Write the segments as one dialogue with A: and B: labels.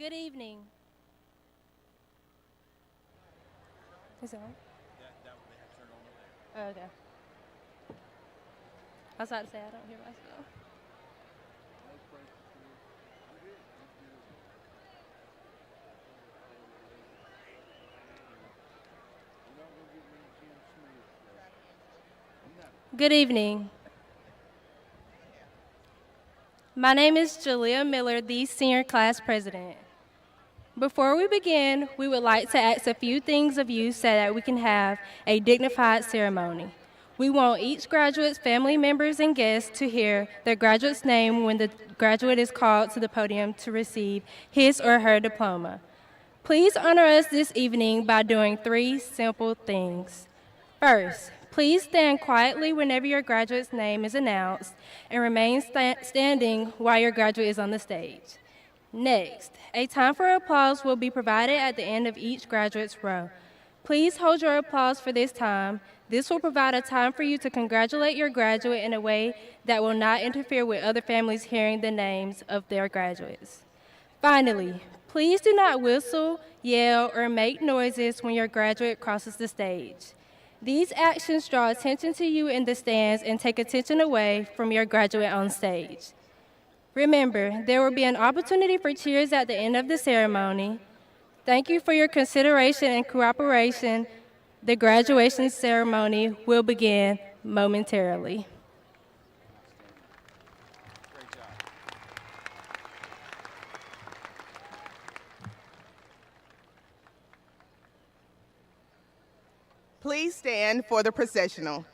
A: Good evening. Is it on?
B: That one they have turned on over there.
A: Oh, okay. I was about to say I don't hear myself. Good evening. My name is Jalea Miller, the senior class president. Before we begin, we would like to ask a few things of you so that we can have a dignified ceremony. We want each graduate's family members and guests to hear their graduate's name when the graduate is called to the podium to receive his or her diploma. Please honor us this evening by doing 3 simple things. First, please stand quietly whenever your graduate's name is announced and remain standing while your graduate is on the stage. Next, a time for applause will be provided at the end of each graduate's row. Please hold your applause for this time. This will provide a time for you to congratulate your graduate in a way that will not interfere with other families hearing the names of their graduates. Finally, please do not whistle, yell, or make noises when your graduate crosses the stage. These actions draw attention to you in the stands and take attention away from your graduate on stage. Remember, there will be an opportunity for cheers at the end of the ceremony. Thank you for your consideration and cooperation. The graduation ceremony will begin momentarily.
B: Great job.
C: Please stand for the processional.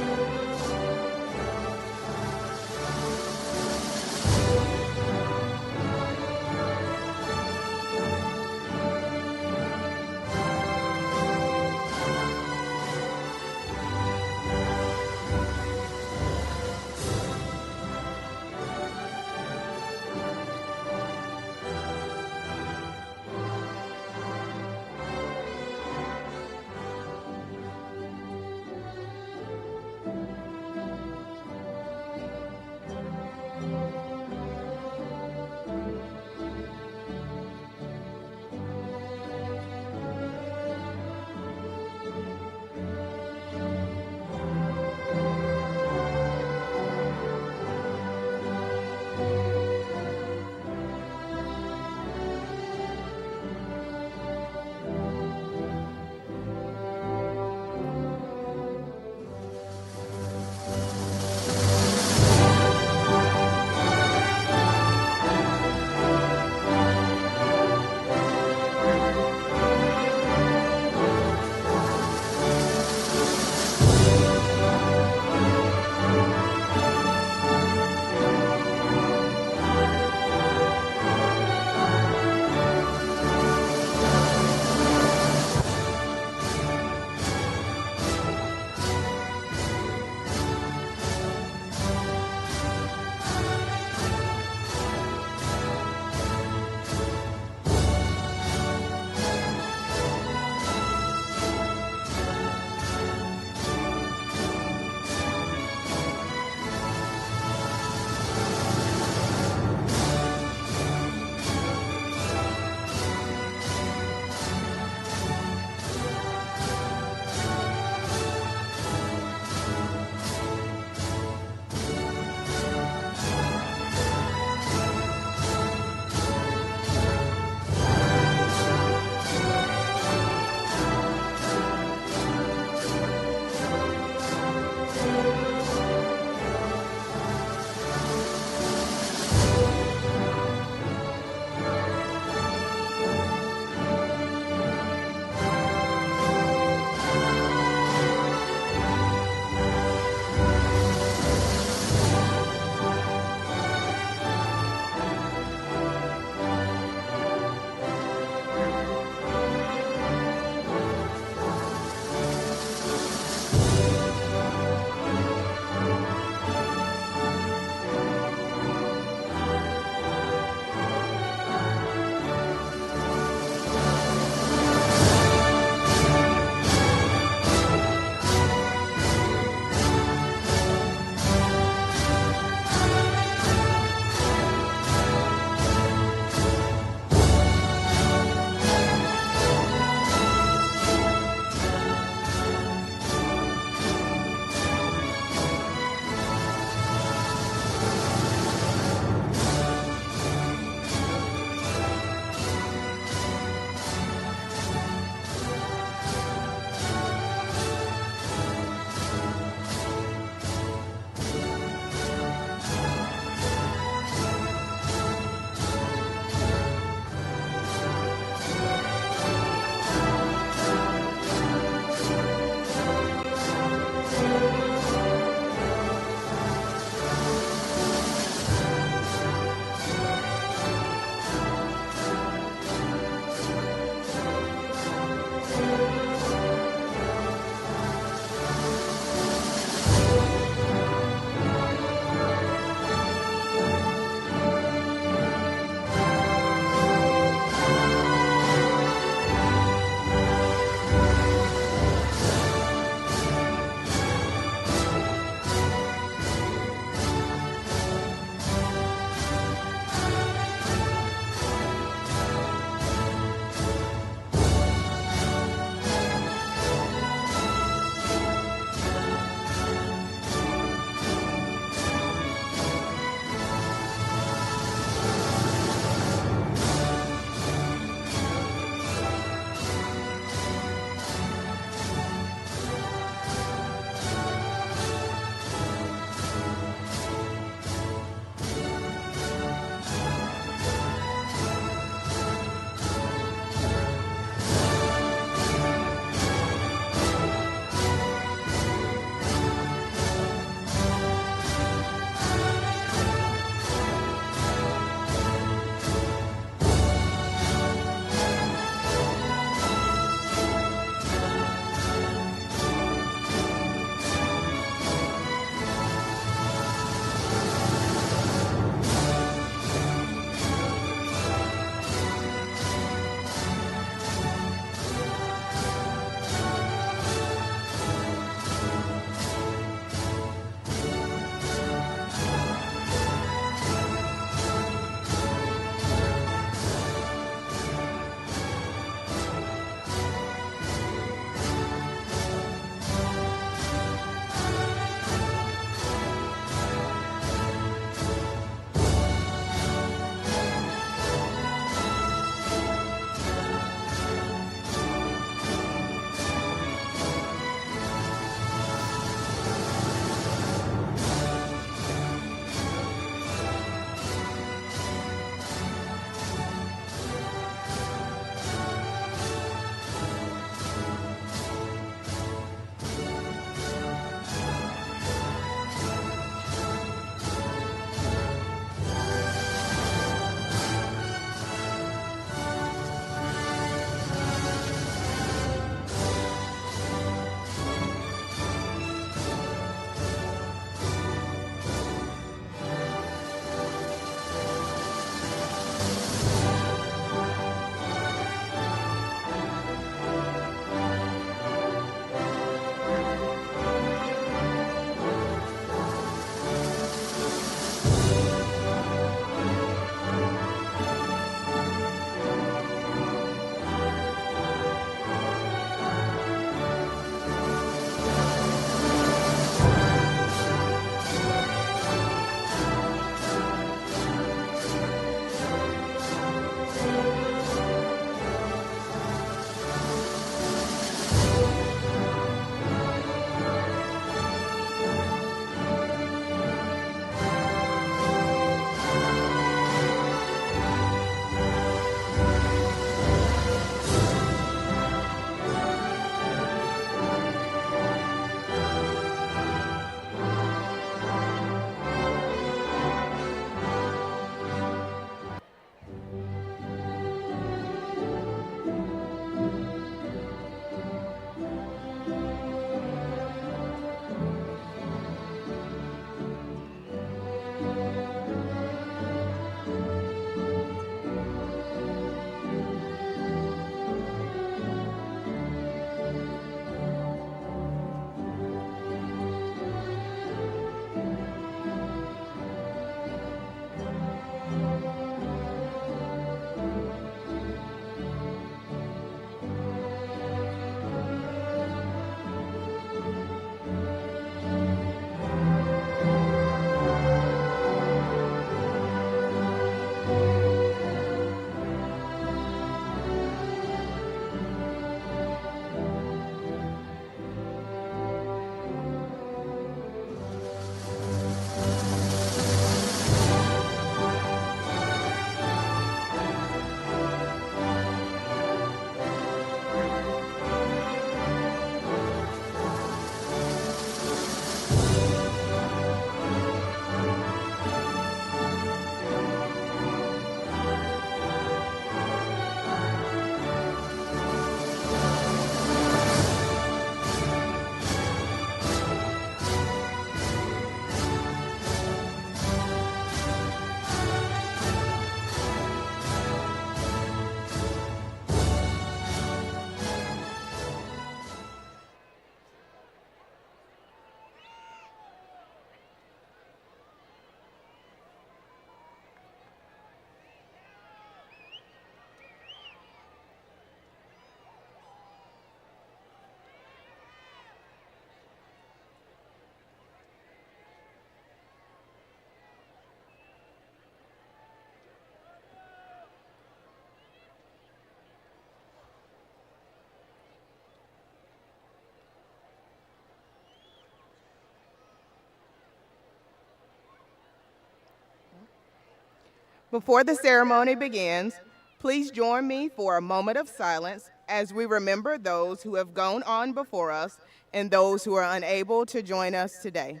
C: Before the ceremony begins, please join me for a moment of silence as we remember those who have gone on before us and those who are unable to join us today.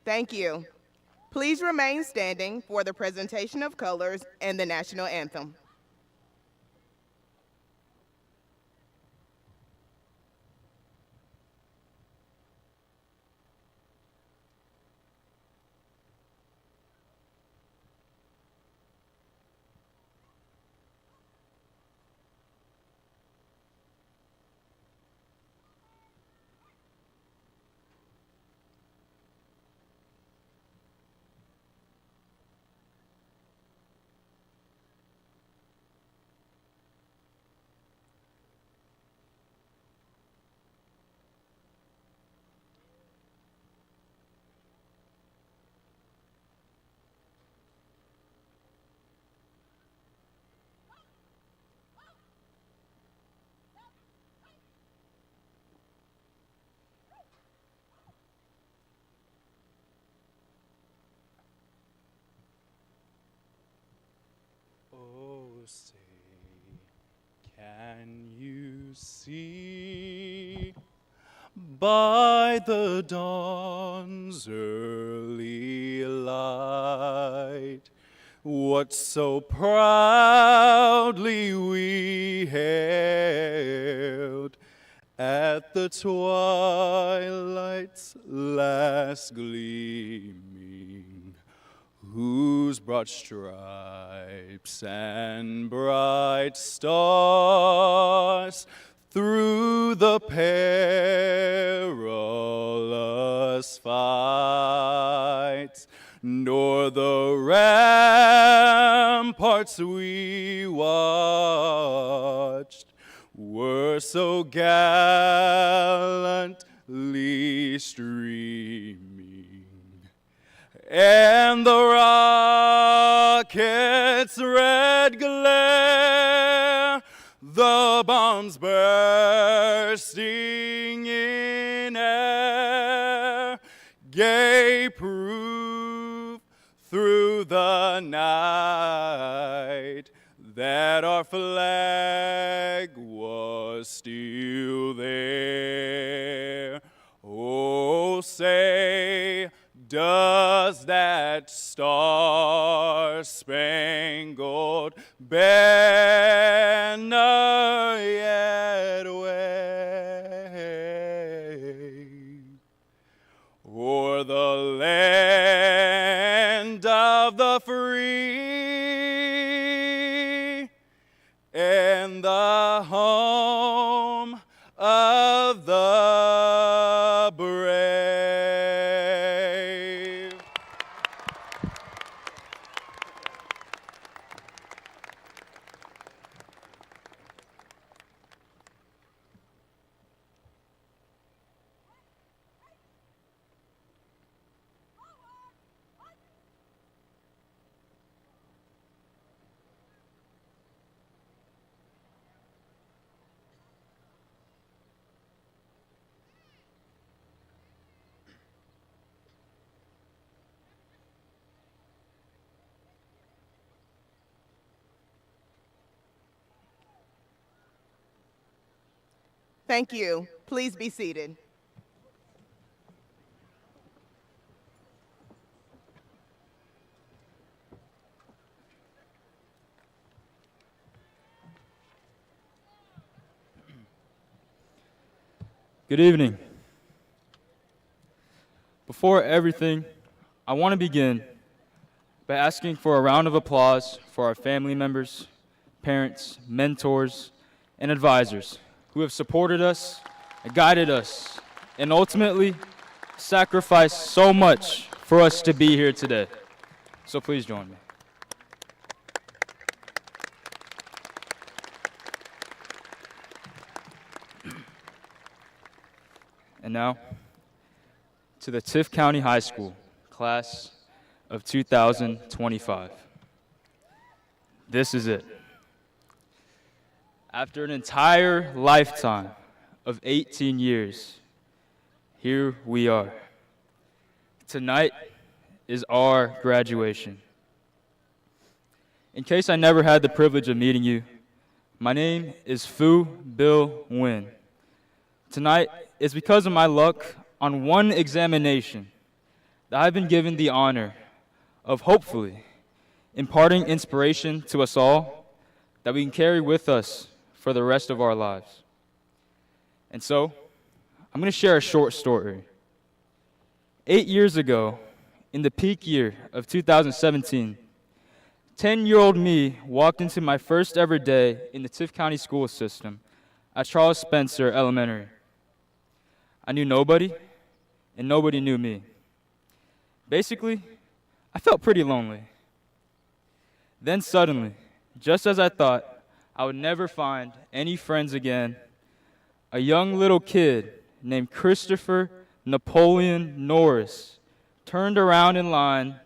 C: Thank you. Please remain standing for the presentation of colors and the national anthem.
D: Oh, say, can you see by the dawn's early light what so proudly we hailed at the twilight's last gleaming, whose broad stripes and bright stars through the perilous fight, nor the ramparts we watched were so gallantly streaming, and the rocket's red glare, the bombs bursting in air, gave proof through the night that our flag was still there. Oh, say, does that star-spangled banner yet wave o'er the land of the free and the home of the brave?
C: Thank you. Please be seated.
E: Good evening. Before everything, I want to begin by asking for a round of applause for our family members, parents, mentors, and advisors who have supported us, guided us, and ultimately sacrificed so much for us to be here today. So please join me. And now, to the Tift County High School, class of 2025. This is it. After an entire lifetime of 18 years, here we are. Tonight is our graduation. In case I never had the privilege of meeting you, my name is Fu Bill Nguyen. Tonight is because of my luck on one examination that I've been given the honor of hopefully imparting inspiration to us all that we can carry with us for the rest of our lives. And so, I'm going to share a short story. 8 years ago, in the peak year of 2017, 10-year-old me walked into my first ever day in the Tift County school system at Charles Spencer Elementary. I knew nobody, and nobody knew me. Basically, I felt pretty lonely. Then suddenly, just as I thought I would never find any friends again, a young little kid named Christopher Napoleon Norris turned around in line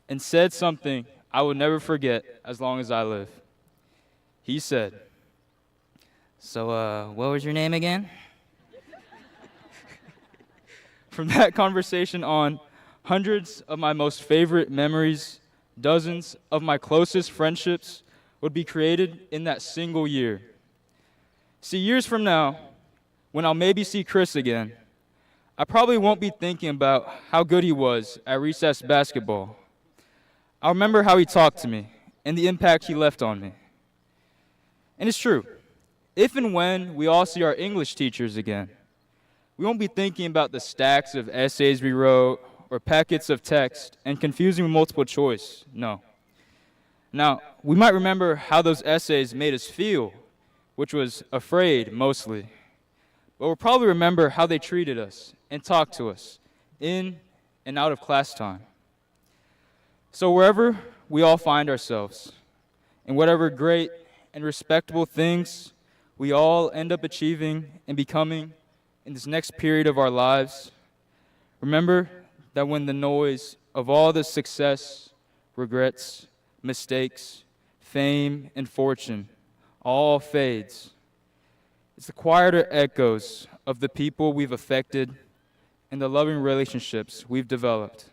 E: and said something I will never forget as long as I live. He said, "So, what was your name again?" From that conversation on, hundreds of my most favorite memories, dozens of my closest friendships would be created in that single year. See, years from now, when I'll maybe see Chris again, I probably won't be thinking about how good he was at recess basketball. I'll remember how he talked to me and the impact he left on me. And it's true. If and when we all see our English teachers again, we won't be thinking about the stacks of essays we wrote or packets of text and confusing multiple choice. No. Now, we might remember how those essays made us feel, which was afraid mostly. But we'll probably remember how they treated us and talked to us in and out of class time. So wherever we all find ourselves, and whatever great and respectable things we all end up achieving and becoming in this next period of our lives, remember that when the noise of all the success, regrets, mistakes, fame, and fortune all fades, it's the quieter echoes of the people we've affected and the loving relationships we've developed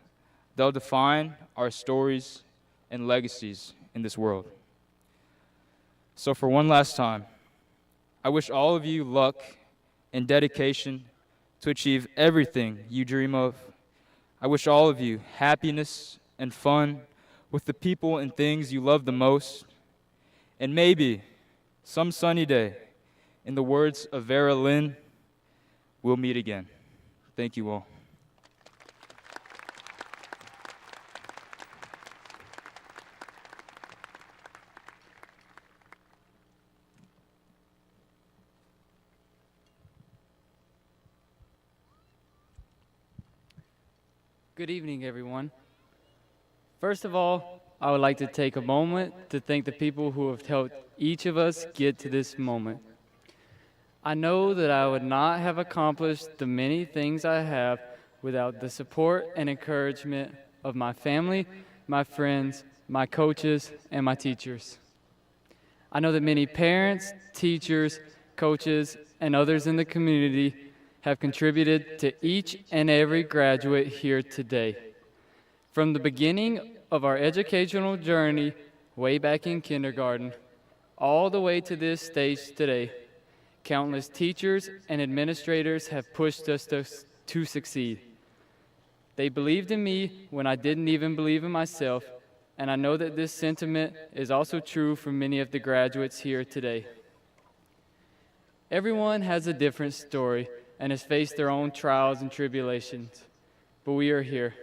E: that'll define our stories and legacies in this world. So for one last time, I wish all of you luck and dedication to achieve everything you dream of. I wish all of you happiness and fun with the people and things you love the most. And maybe some sunny day, in the words of Vera Lynn, we'll meet again. Thank you all.
F: Good evening, everyone. First of all, I would like to take a moment to thank the people who have helped each of us get to this moment. I know that I would not have accomplished the many things I have without the support and encouragement of my family, my friends, my coaches, and my teachers. I know that many parents, teachers, coaches, and others in the community have contributed to each and every graduate here today. From the beginning of our educational journey, way back in kindergarten, all the way to this stage today, countless teachers and administrators have pushed us to succeed. They believed in me when I didn't even believe in myself, and I know that this sentiment is also true for many of the graduates here today. Everyone has a different story and has faced their own trials and tribulations, but we are here.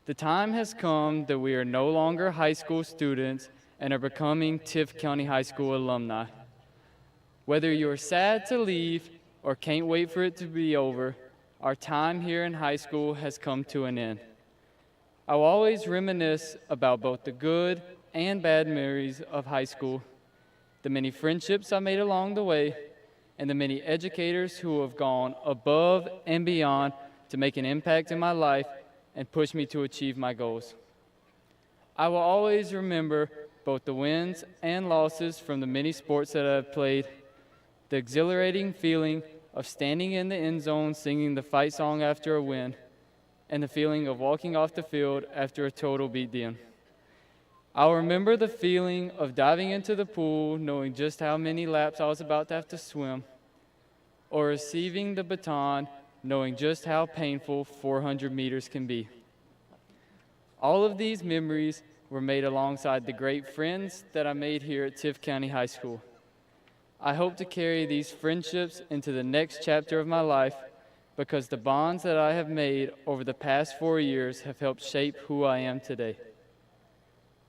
F: The time has come that we are no longer high school students and are becoming Tift County High School alumni. Whether you are sad to leave or can't wait for it to be over, our time here in high school has come to an end. I will always reminisce about both the good and bad memories of high school, the many friendships I made along the way, and the many educators who have gone above and beyond to make an impact in my life and push me to achieve my goals. I will always remember both the wins and losses from the many sports that I've played, the exhilarating feeling of standing in the end zone singing the fight song after a win, and the feeling of walking off the field after a total beatdown. I'll remember the feeling of diving into the pool knowing just how many laps I was about to have to swim, or receiving the baton knowing just how painful 400 meters can be. All of these memories were made alongside the great friends that I made here at Tift County High School. I hope to carry these friendships into the next chapter of my life because the bonds that I have made over the past 4 years have helped shape who I am today.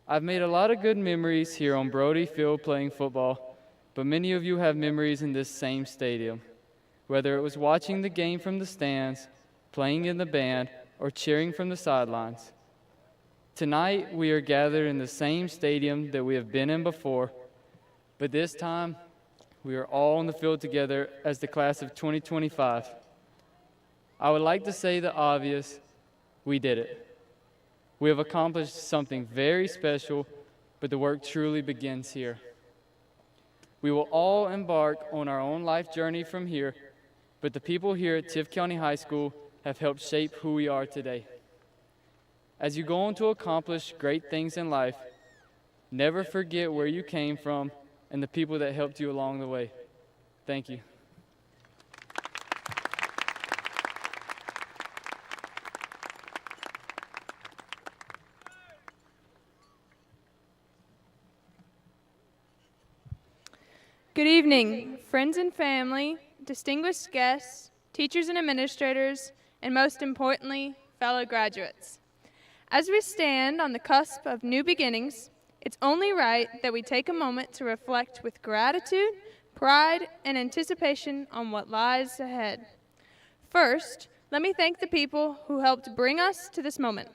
F: I've made a lot of good memories here on Brody Field playing football, but many of you have memories in this same stadium, whether it was watching the game from the stands, playing in the band, or cheering from the sidelines. Tonight, we are gathered in the same stadium that we have been in before, but this time, we are all on the field together as the class of 2025. I would like to say the obvious: we did it. We have accomplished something very special, but the work truly begins here. We will all embark on our own life journey from here, but the people here at Tift County High School have helped shape who we are today. As you go on to accomplish great things in life, never forget where you came from and the people that helped you along the way. Thank you.
G: Good evening, friends and family, distinguished guests, teachers and administrators, and most importantly, fellow graduates. As we stand on the cusp of new beginnings, it's only right that we take a moment to reflect with gratitude, pride, and anticipation on what lies ahead. First, let me thank the people who helped bring us to this moment.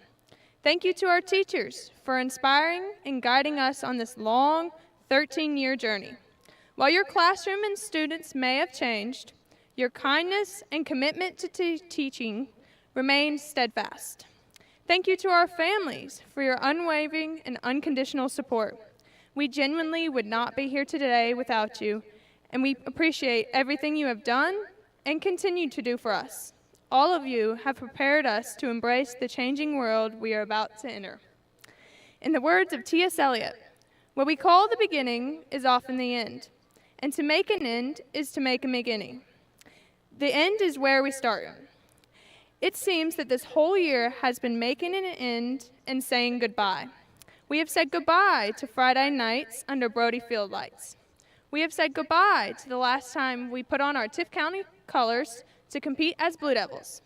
G: Thank you to our teachers for inspiring and guiding us on this long 13-year journey. While your classroom and students may have changed, your kindness and commitment to teaching remain steadfast. Thank you to our families for your unwavering and unconditional support. We genuinely would not be here today without you, and we appreciate everything you have done and continue to do for us. All of you have prepared us to embrace the changing world we are about to enter. In the words of T.S. Eliot, what we call the beginning is often the end, and to make an end is to make a beginning. The end is where we start. It seems that this whole year has been making an end and saying goodbye. We have said goodbye to Friday nights under Brody Field lights. We have said goodbye to the last time we put on our Tift County colors to compete as Blue Devils.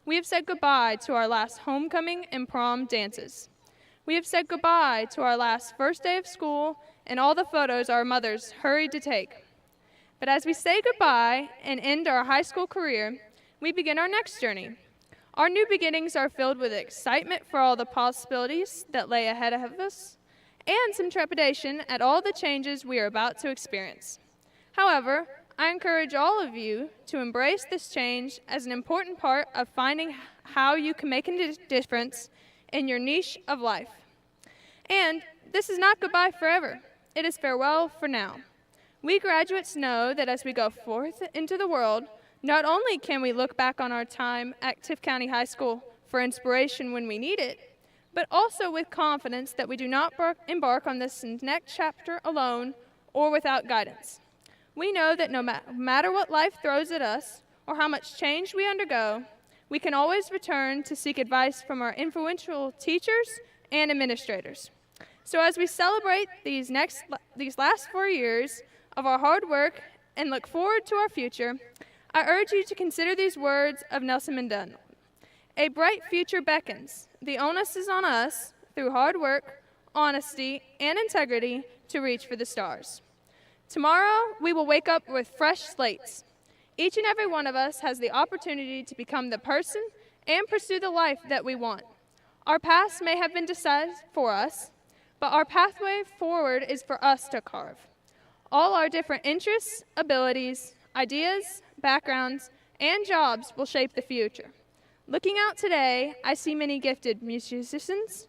G: We have said goodbye to our last homecoming and prom dances. We have said goodbye to our last first day of school and all the photos our mothers hurried to take. But as we say goodbye and end our high school career, we begin our next journey. Our new beginnings are filled with excitement for all the possibilities that lay ahead of us, and some trepidation at all the changes we are about to experience. However, I encourage all of you to embrace this change as an important part of finding how you can make a difference in your niche of life. And this is not goodbye forever. It is farewell for now. We graduates know that as we go forth into the world, not only can we look back on our time at Tift County High School for inspiration when we need it, but also with confidence that we do not embark on this next chapter alone or without guidance. We know that no matter what life throws at us or how much change we undergo, we can always return to seek advice from our influential teachers and administrators. So as we celebrate these last 4 years of our hard work and look forward to our future, I urge you to consider these words of Nelson Mandela. A bright future beckons. The onus is on us, through hard work, honesty, and integrity, to reach for the stars. Tomorrow, we will wake up with fresh slates. Each and every one of us has the opportunity to become the person and pursue the life that we want. Our past may have been decided for us, but our pathway forward is for us to carve. All our different interests, abilities, ideas, backgrounds, and jobs will shape the future. Looking out today, I see many gifted musicians,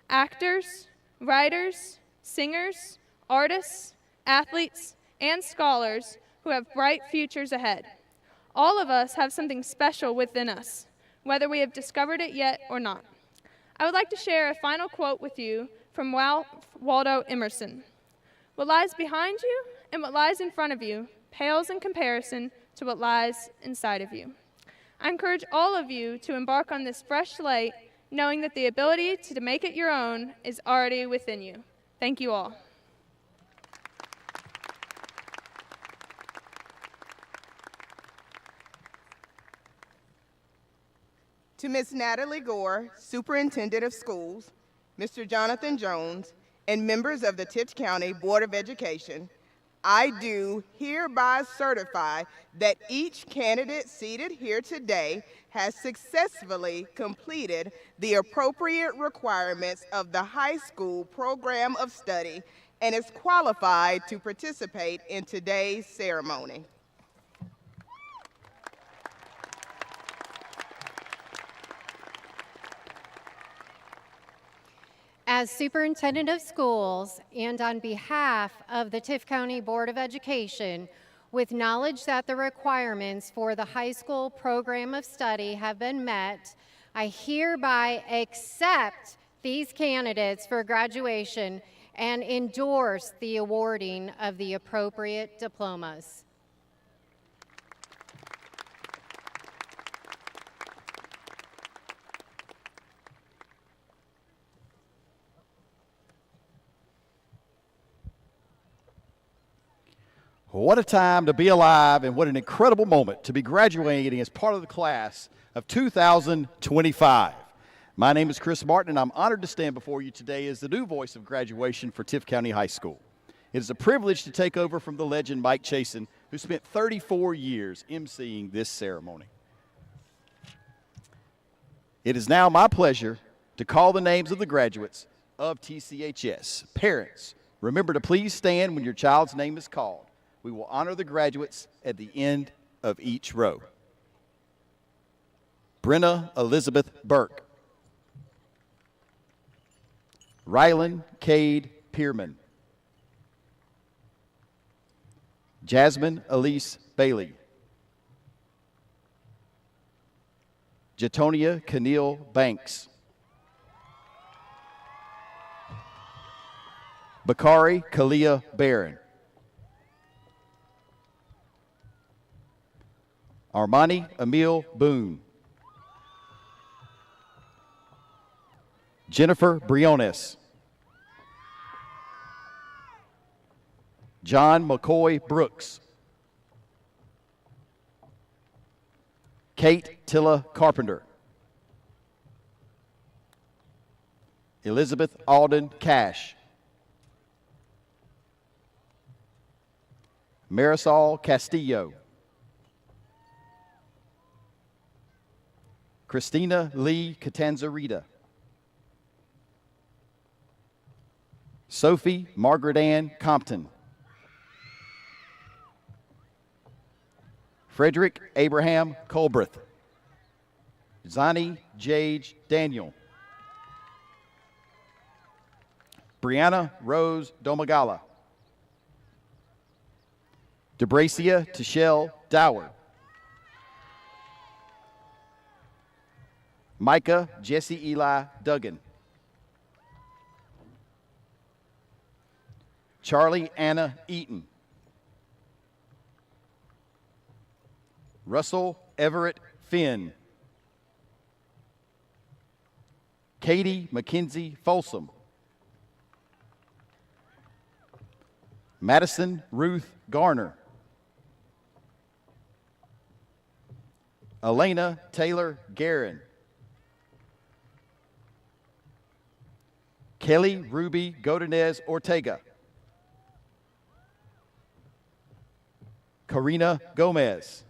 G: actors, writers, singers, artists, athletes, and scholars who have bright futures ahead. All of us have something special within us, whether we have discovered it yet or not. I would like to share a final quote with you from Waldo Emerson. What lies behind you and what lies in front of you pales in comparison to what lies inside of you. I encourage all of you to embark on this fresh slate, knowing that the ability to make it your own is already within you. Thank you all.
C: To Ms. Natalie Gore, Superintendent of Schools, Mr. Jonathan Jones, and members of the Tift County Board of Education, I do hereby certify that each candidate seated here today has successfully completed the appropriate requirements of the high school program of study and is qualified to participate in today's ceremony.
H: As Superintendent of Schools and on behalf of the Tift County Board of Education, with knowledge that the requirements for the high school program of study have been met, I hereby accept these candidates for graduation and endorse the awarding of the appropriate diplomas.
I: What a time to be alive, and what an incredible moment to be graduating as part of the class of 2025. My name is Chris Martin, and I'm honored to stand before you today as the new voice of graduation for Tift County High School. It is a privilege to take over from the legend Mike Chasen, who spent 34 years emceeing this ceremony. It is now my pleasure to call the names of the graduates of TCHS. Parents, remember to please stand when your child's name is called. We will honor the graduates at the end of each row. Brenna Elizabeth Burke. Rylan Cade Pearman. Jasmine Elise Bailey. Jatonia Keneal Banks. Bakari Kalia Barron. Armani Emil Boone. Jennifer Briones. John McCoy Brooks. Kate Tilla Carpenter. Elizabeth Alden Cash. Marisol Castillo. Christina Lee Catanzarita. Sophie Margaret Ann Compton. Frederick Abraham Colbreth. Zani Jage Daniel. Brianna Rose Domagala. DeBracia Tichelle Dower. Micah Jesse Eli Duggan. Charlie Anna Eaton. Russell Everett Finn. Katie Mackenzie Folsom. Madison Ruth Garner. Elena Taylor Guerin. Kelly Ruby Godinez Ortega. Karina Gomez.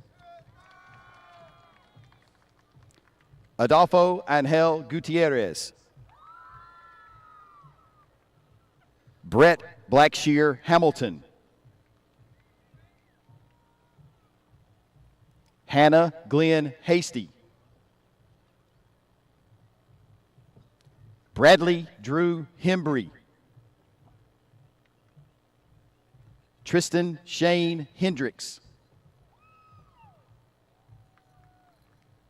I: Adolfo Angel Gutierrez. Brett Blackshear Hamilton. Hannah Glenn Hasty. Bradley Drew Hembry. Tristan Shane Hendricks.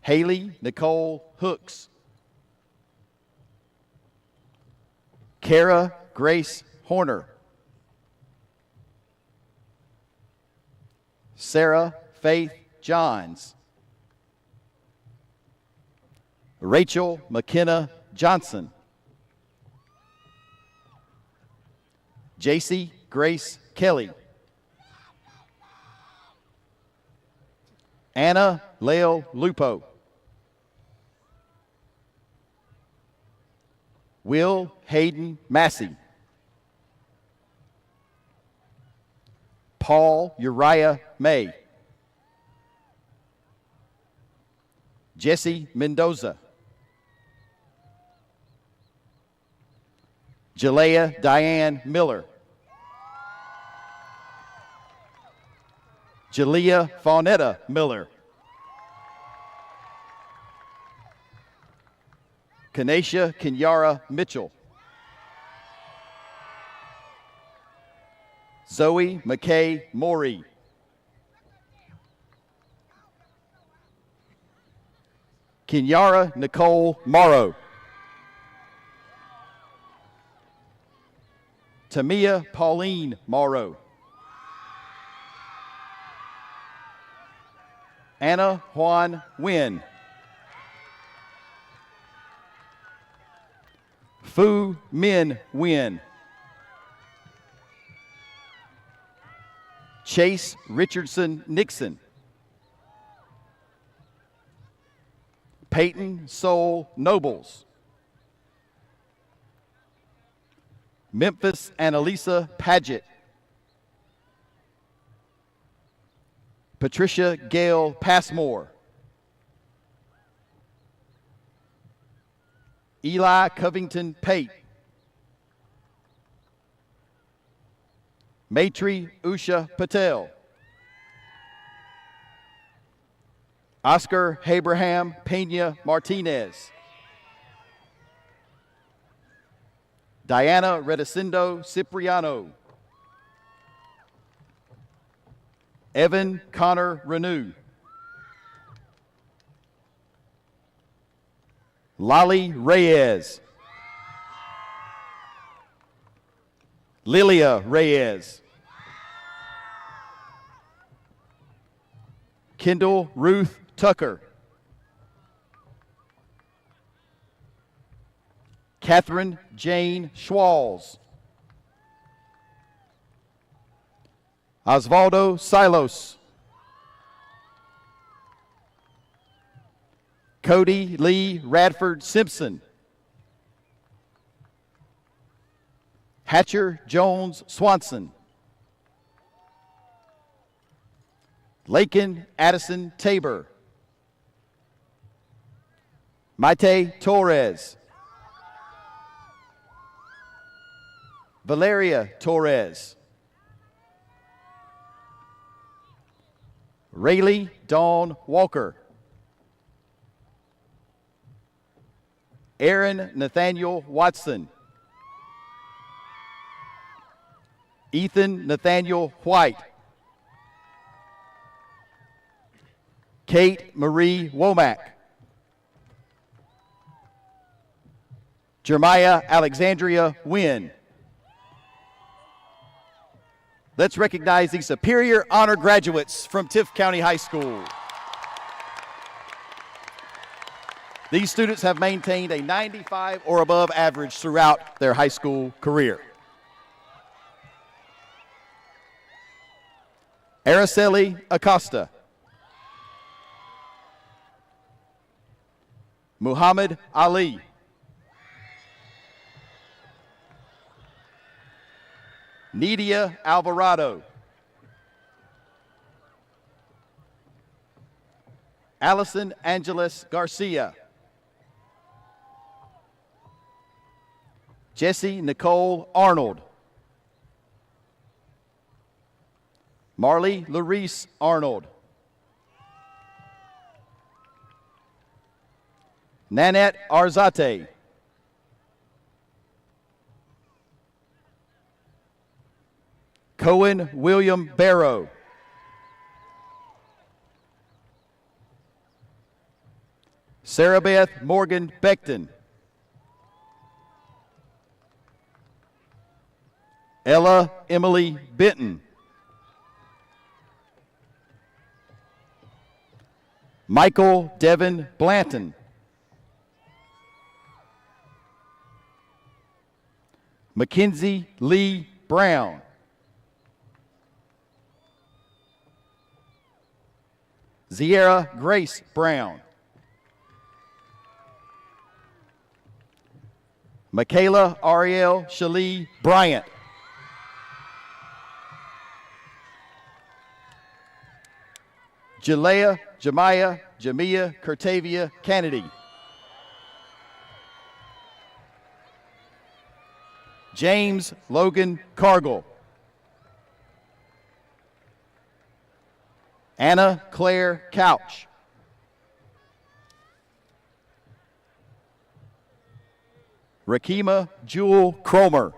I: Haley Nicole Hooks. Kara Grace Horner. Sarah Faith Johns. Rachel McKenna Johnson. JC Grace Kelly. Anna Leo Lupo. Will Hayden Massey. Paul Uriah May. Jesse Mendoza. Jalea Diane Miller. Jalea Faunetta Miller. Kanesha Kenyara Mitchell. Zoe McKay Morey. Kenyara Nicole Morrow. Tamia Pauline Morrow. Anna Juan Nguyen. Fu Min Nguyen. Chase Richardson Nixon. Peyton Soul Nobles. Memphis Annalisa Paget. Patricia Gail Passmore. Eli Covington Pate. Maitri Usha Patel. Oscar Abraham Pena Martinez. Diana Redicindo Cipriano. Evan Connor Renew. Lolly Reyes. Lilia Reyes. Kendall Ruth Tucker. Catherine Jane Schwalls. Osvaldo Silos. Cody Lee Radford Simpson. Hatcher Jones Swanson. Lakin Addison Tabor. Maite Torres. Valeria Torres. Rayleigh Dawn Walker. Aaron Nathaniel Watson. Ethan Nathaniel White. Kate Marie Womack. Jeremiah Alexandria Wynn. Let's recognize the Superior Honor graduates from Tift County High School. These students have maintained a 95 or above average throughout their high school career. Araceli Acosta. Muhammad Ali. Nidia Alvarado. Allison Angeles Garcia. Jessie Nicole Arnold. Marley Larice Arnold. Nanette Arzate. Cohen William Barrow. Sarah Beth Morgan Beckton. Ella Emily Benton. Michael Devin Blanton. Mackenzie Lee Brown. Sierra Grace Brown. Michaela Ariel Shalee Bryant. Jalea Jemiah Jamia Curtavia Kennedy. James Logan Cargill. Anna Claire Couch. Rakima Jewel Cromer.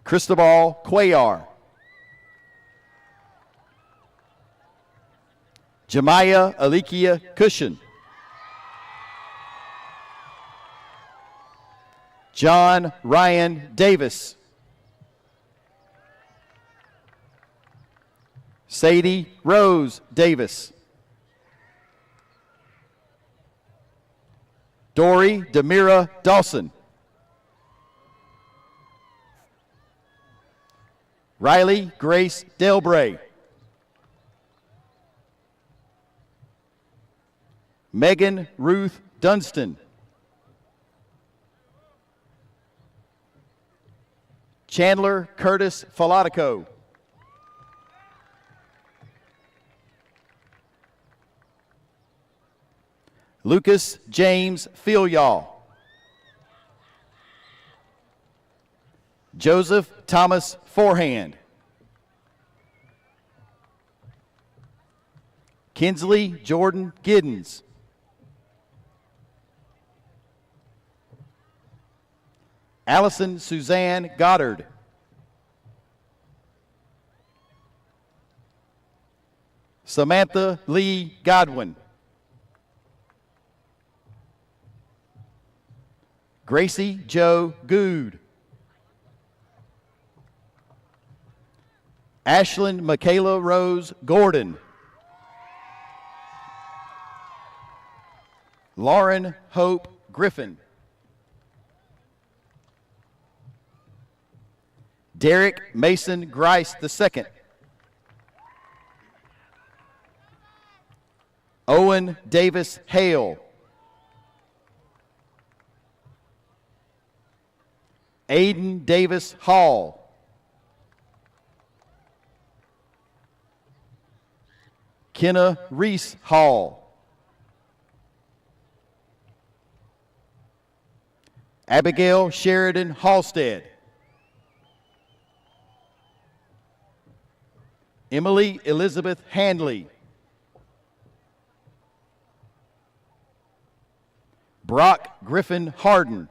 I: Cristobal Cuellar. Jemiah Alikia Cushion. John Ryan Davis. Sadie Rose Davis. Dory Demira Dawson. Riley Grace Delbray. Megan Ruth Dunstan. Chandler Curtis Falatico. Lucas James Filial. Joseph Thomas Forehand. Kinsley Jordan Giddens. Allison Suzanne Goddard. Samantha Lee Godwin. Gracie Joe Good. Ashlyn Michaela Rose Gordon. Lauren Hope Griffin. Derek Mason Grice II. Owen Davis Hale. Aiden Davis Hall. Kenna Reese Hall. Abigail Sheridan Halstead. Emily Elizabeth Handley. Brock Griffin Harden.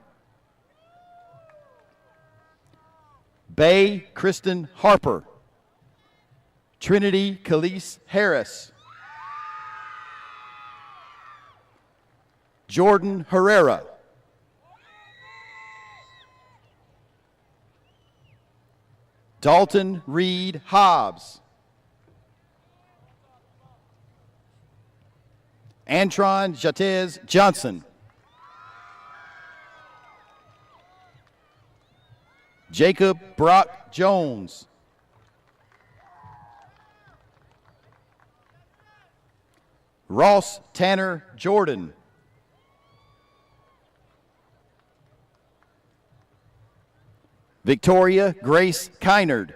I: Bay Kristen Harper. Trinity Khalees Harris. Jordan Herrera. Dalton Reed Hobbs. Antron Jatez Johnson. Jacob Brock Jones. Ross Tanner Jordan. Victoria Grace Kynard.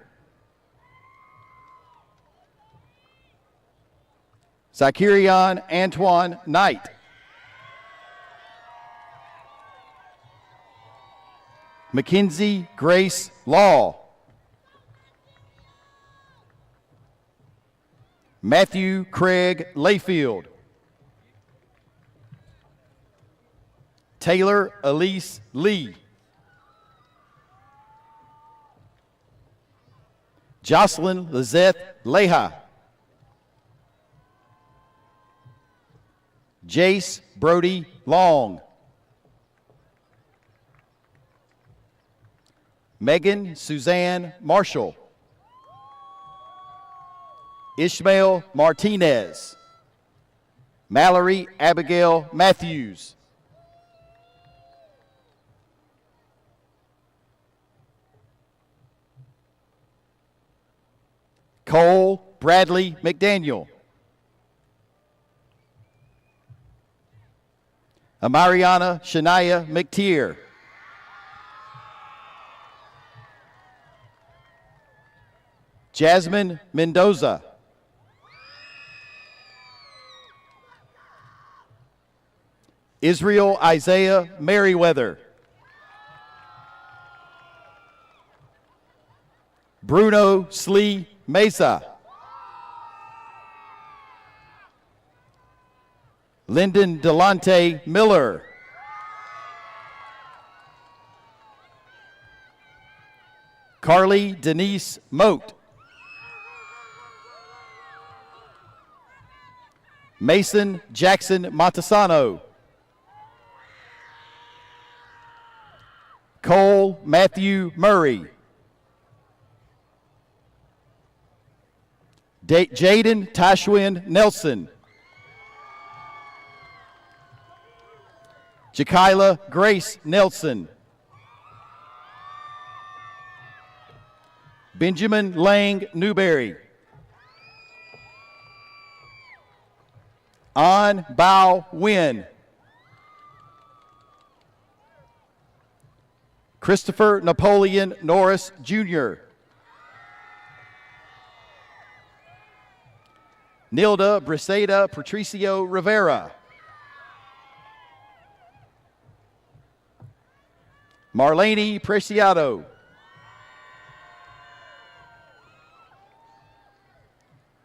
I: Zacharion Antoine Knight. Mackenzie Grace Law. Matthew Craig Layfield. Taylor Elise Lee. Jocelyn Lizeth Leha. Jace Brody Long. Megan Suzanne Marshall. Ishmael Martinez. Mallory Abigail Matthews. Cole Bradley McDaniel. Amariana Shania McTier. Jasmine Mendoza. Israel Isaiah Merriweather. Bruno Slee Mesa. Lyndon Delonte Miller. Carly Denise Moat. Mason Jackson Montesano. Cole Matthew Murray. Jaden Tashwin Nelson. Jakayla Grace Nelson. Benjamin Lang Newberry. An Bao Win. Christopher Napoleon Norris Jr. Nilda Briseda Patricio Rivera. Marlene Preciado.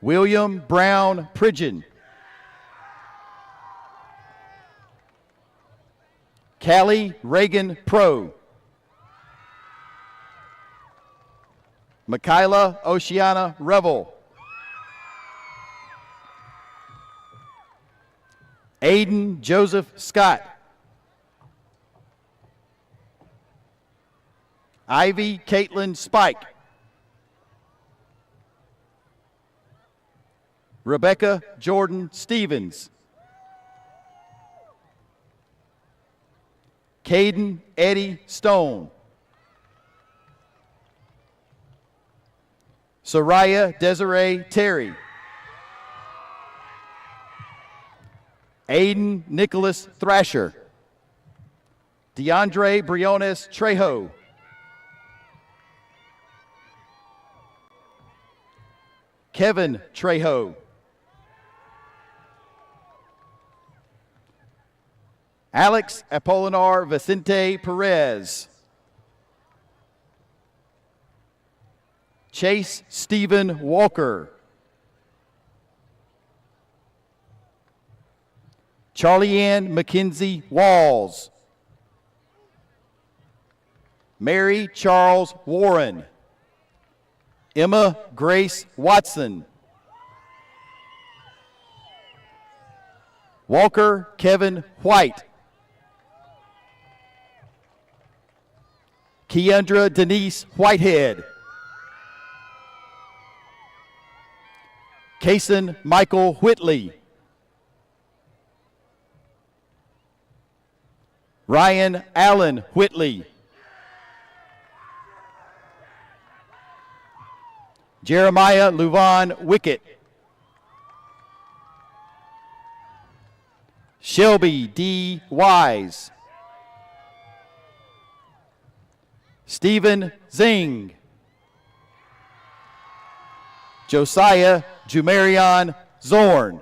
I: William Brown Pridgeon. Callie Reagan Pro. Michaela Oceana Revel. Aiden Joseph Scott. Ivy Caitlin Spike. Rebecca Jordan Stevens. Caden Eddie Stone. Soraya Desiree Terry. Aiden Nicholas Thrasher. DeAndre Briones Trejo. Kevin Trejo. Alex Apolinar Vicente Perez. Chase Stephen Walker. Charlie Ann Mackenzie Walls. Mary Charles Warren. Emma Grace Watson. Walker Kevin White. Keandra Denise Whitehead. Kason Michael Whitley. Ryan Allen Whitley. Jeremiah Luvan Wickett. Shelby D. Wise. Stephen Zing. Josiah Jumarion Zorn.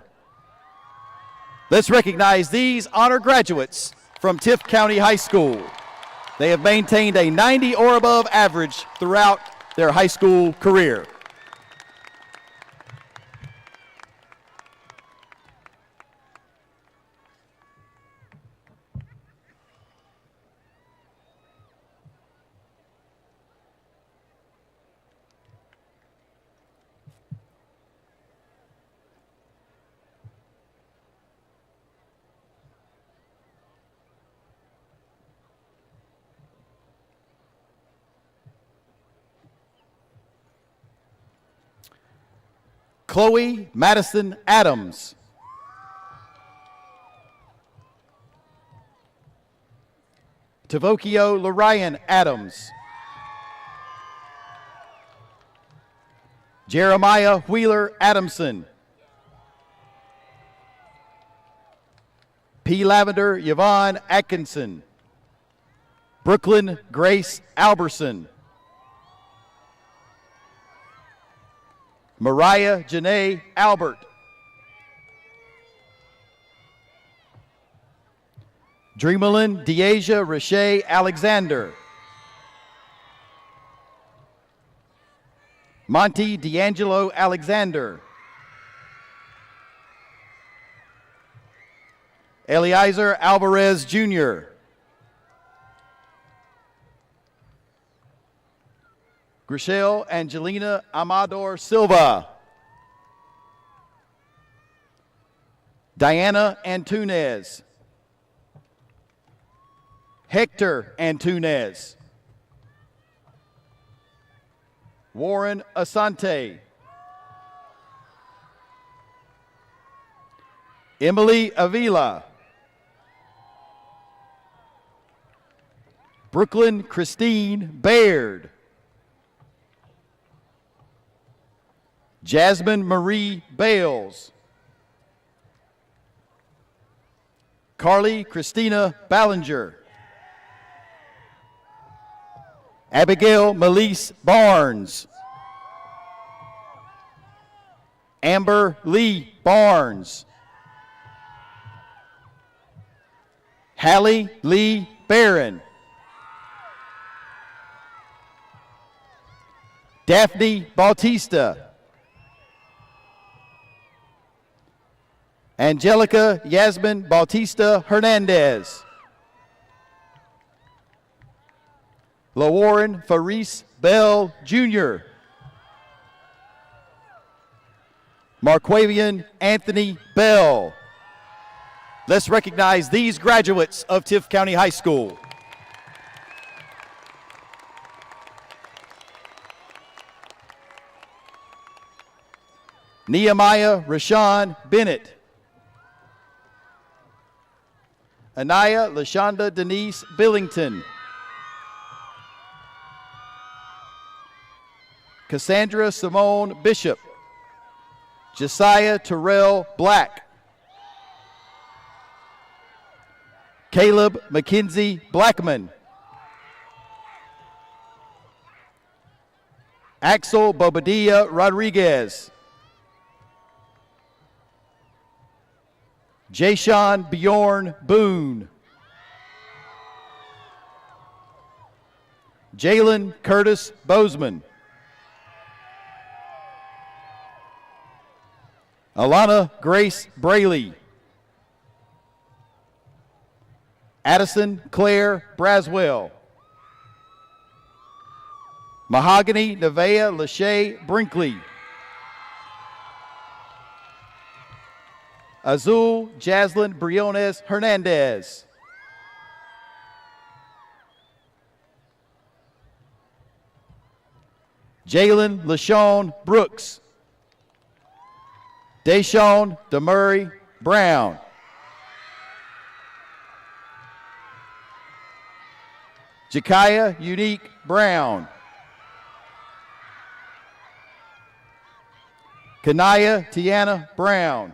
I: Let's recognize these honor graduates from Tift County High School. They have maintained a 90 or above average throughout their high school career. Chloe Madison Adams. Tavokio Lorian Adams. Jeremiah Wheeler Adamson. P. Lavender Yvonne Atkinson. Brooklyn Grace Alberson. Mariah Janae Albert. Dreamelin Deasia Rashay Alexander. Monty D'Angelo Alexander. Eliezer Alvarez Jr. Grichelle Angelina Amador Silva. Diana Antunez. Hector Antunez. Warren Asante. Emily Avila. Brooklyn Christine Baird. Jasmine Marie Bales. Carly Christina Ballinger. Abigail Melise Barnes. Amber Lee Barnes. Hallie Lee Barron. Daphne Bautista. Angelica Yasmin Bautista Hernandez. LaWarren Faris Bell Jr. Marquavian Anthony Bell. Let's recognize these graduates of Tift County High School. Nehemiah Rashawn Bennett. Anaya LaShonda Denise Billington. Cassandra Simone Bishop. Josiah Terrell Black. Caleb McKenzie Blackman. Axel Bobadilla Rodriguez. Jashawn Bjorn Boone. Jalen Curtis Bozeman. Alana Grace Braley. Addison Claire Braswell. Mahogany Nevaeh Lachey Brinkley. Azul Jaslyn Briones Hernandez. Jalen LaShawn Brooks. Deshawn DeMurray Brown. Jakaya Unique Brown. Kanaya Tiana Brown.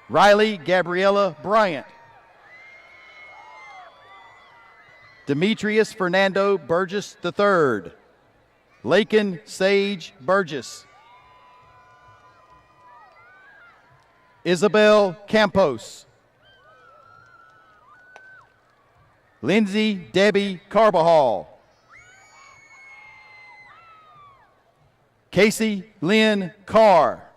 I: Riley Gabriella Bryant. Demetrius Fernando Burgess III. Lakin Sage Burgess. Isabel Campos. Lindsay Debbie Carbajal. Casey Lynn Carr.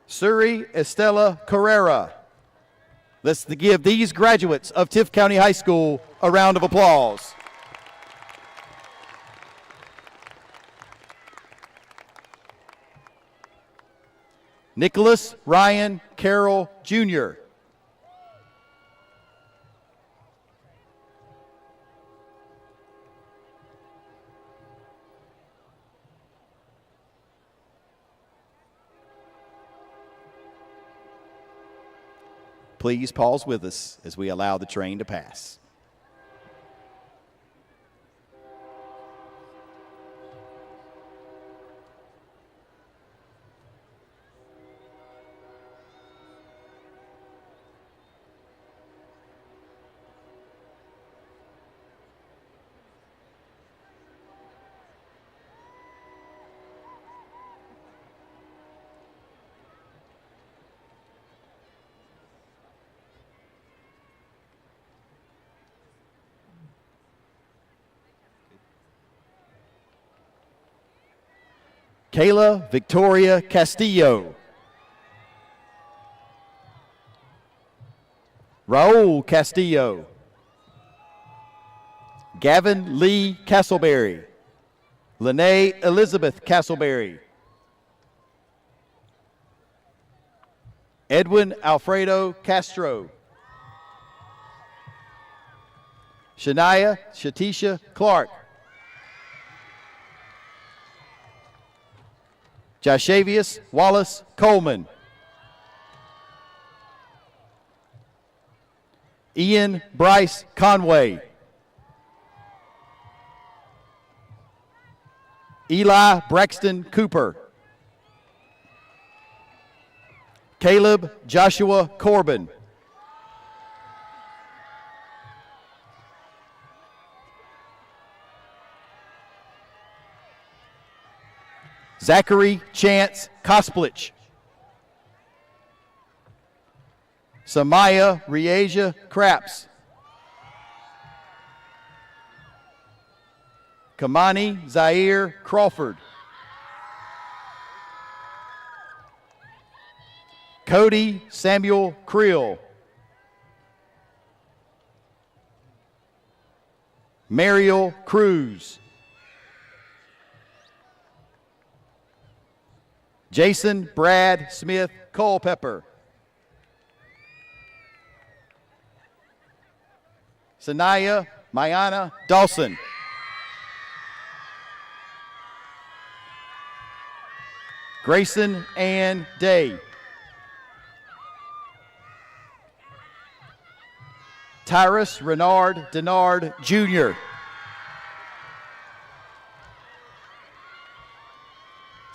I: Suri Estella Carrera. Let's give these graduates of Tift County High School a round of applause. Nicholas Ryan Carroll Jr. please pause with us as we allow the train to pass. Kayla Victoria Castillo. Raul Castillo. Gavin Lee Castleberry. Lene Elizabeth Castleberry. Edwin Alfredo Castro. Shania Shatisha Clark. Jashavius Wallace Coleman. Ian Bryce Conway. Eli Braxton Cooper. Caleb Joshua Corbin. Zachary Chance Kosplich. Samaya Riasia Craps. Kamani Zaire Crawford. Cody Samuel Creel. Mariel Cruz. Jason Brad Smith Culpepper. Sanaya Mayana Dawson. Grayson Ann Day. Tyrus Renard Denard Jr.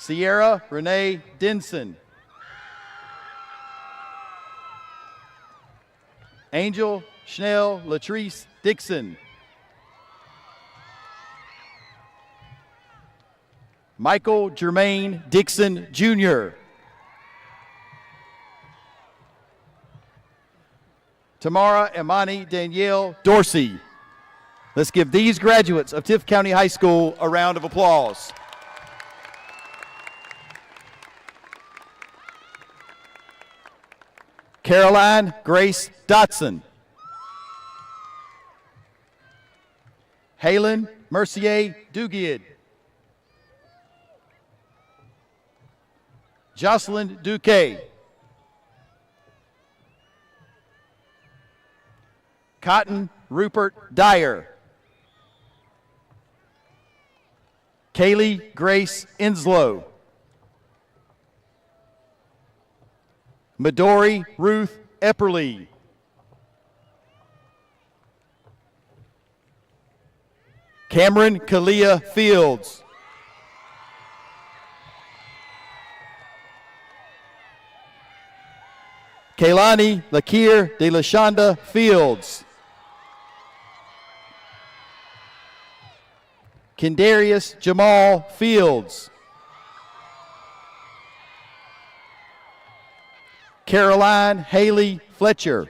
I: Sierra Renee Denson. Angel Schnell Latrice Dixon. Michael Jermaine Dixon Jr. Tamara Imani Danielle Dorsey. Let's give these graduates of Tift County High School a round of applause. Caroline Grace Dotson. Halen Mercier Duguid. Jocelyn Duque. Cotton Rupert Dyer. Kaylee Grace Inslow. Midori Ruth Epperly. Cameron Kalia Fields. Kaylani Lakir de Lashonda Fields. Kendarius Jamal Fields. Caroline Haley Fletcher.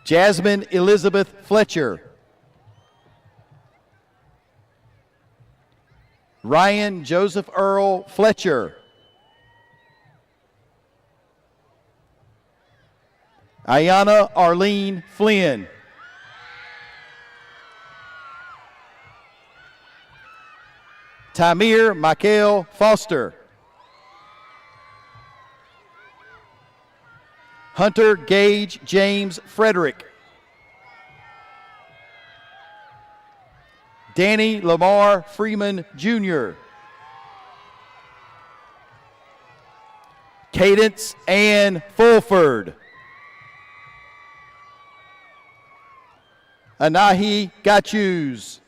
I: Jasmine Elizabeth Fletcher. Ryan Joseph Earl Fletcher. Ayana Arlene Flynn. Tamir Michael Foster. Hunter Gage James Frederick. Danny Lamar Freeman Jr. Cadence Ann Fulford. Anahi Gachuz.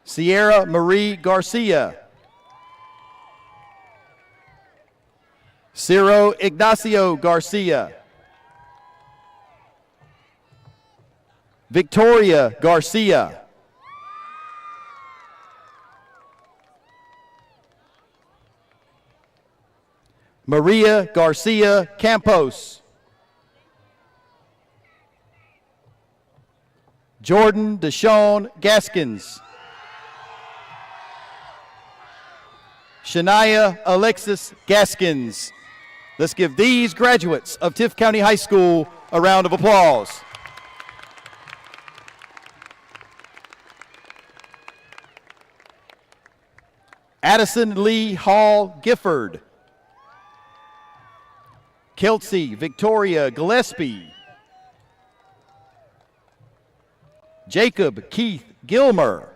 I: Sierra Marie Garcia. Ciro Ignacio Garcia. Victoria Garcia. Maria Garcia Campos. Jordan Deshawn Gaskins. Shania Alexis Gaskins. Let's give these graduates of Tift County High School a round of applause. Addison Lee Hall Gifford. Kelsey Victoria Gillespie. Jacob Keith Gilmer.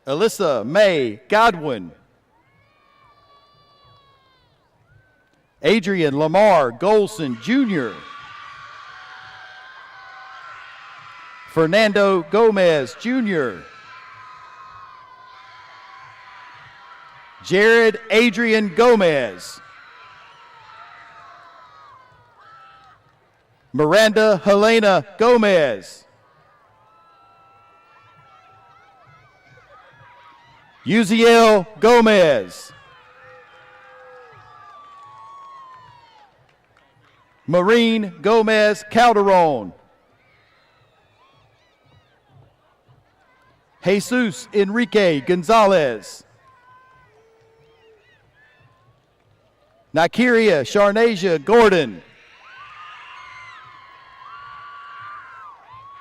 I: Alyssa May Godwin. Adrian Lamar Golson Jr. Fernando Gomez Jr. Jared Adrian Gomez. Miranda Helena Gomez. Uziel Gomez. Maureen Gomez Calderon. Jesus Enrique Gonzalez. Nakiria Sharnasia Gordon.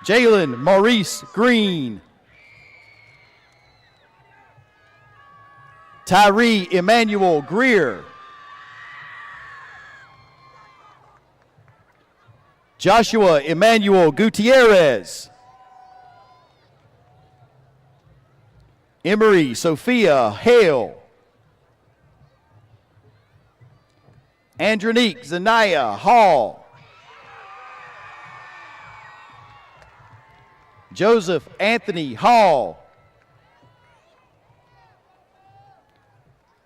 I: Jalen Maurice Green. Tyree Emmanuel Greer. Joshua Emmanuel Gutierrez. Emery Sophia Hale. Andronique Zanaya Hall. Joseph Anthony Hall.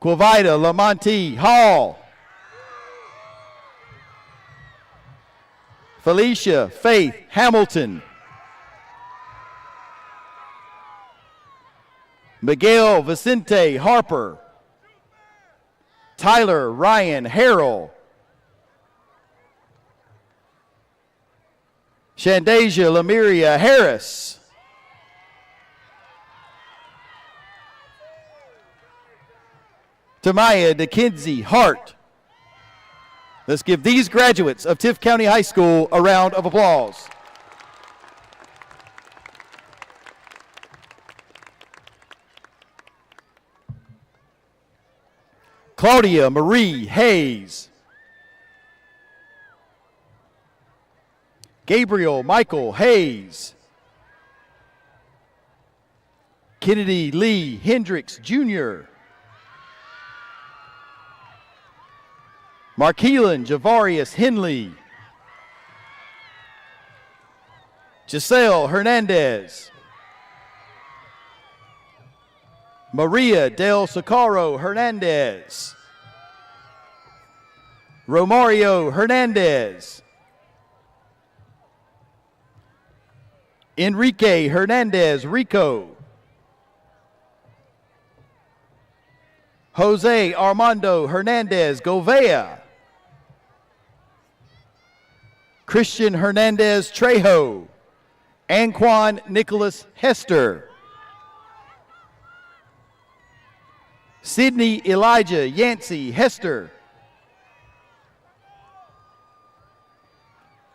I: Quavida Lamonte Hall. Felicia Faith Hamilton. Miguel Vicente Harper. Tyler Ryan Harrell. Shandasia Lamiria Harris. Tamaya DeKinsey Hart. Let's give these graduates of Tift County High School a round of applause. Claudia Marie Hayes. Gabriel Michael Hayes. Kennedy Lee Hendricks Jr. Markeelan Javarius Henley. Giselle Hernandez. Maria del Socorro Hernandez. Romario Hernandez. Enrique Hernandez Rico. Jose Armando Hernandez Govea. Christian Hernandez Trejo. Anquan Nicholas Hester. Sydney Elijah Yancey Hester.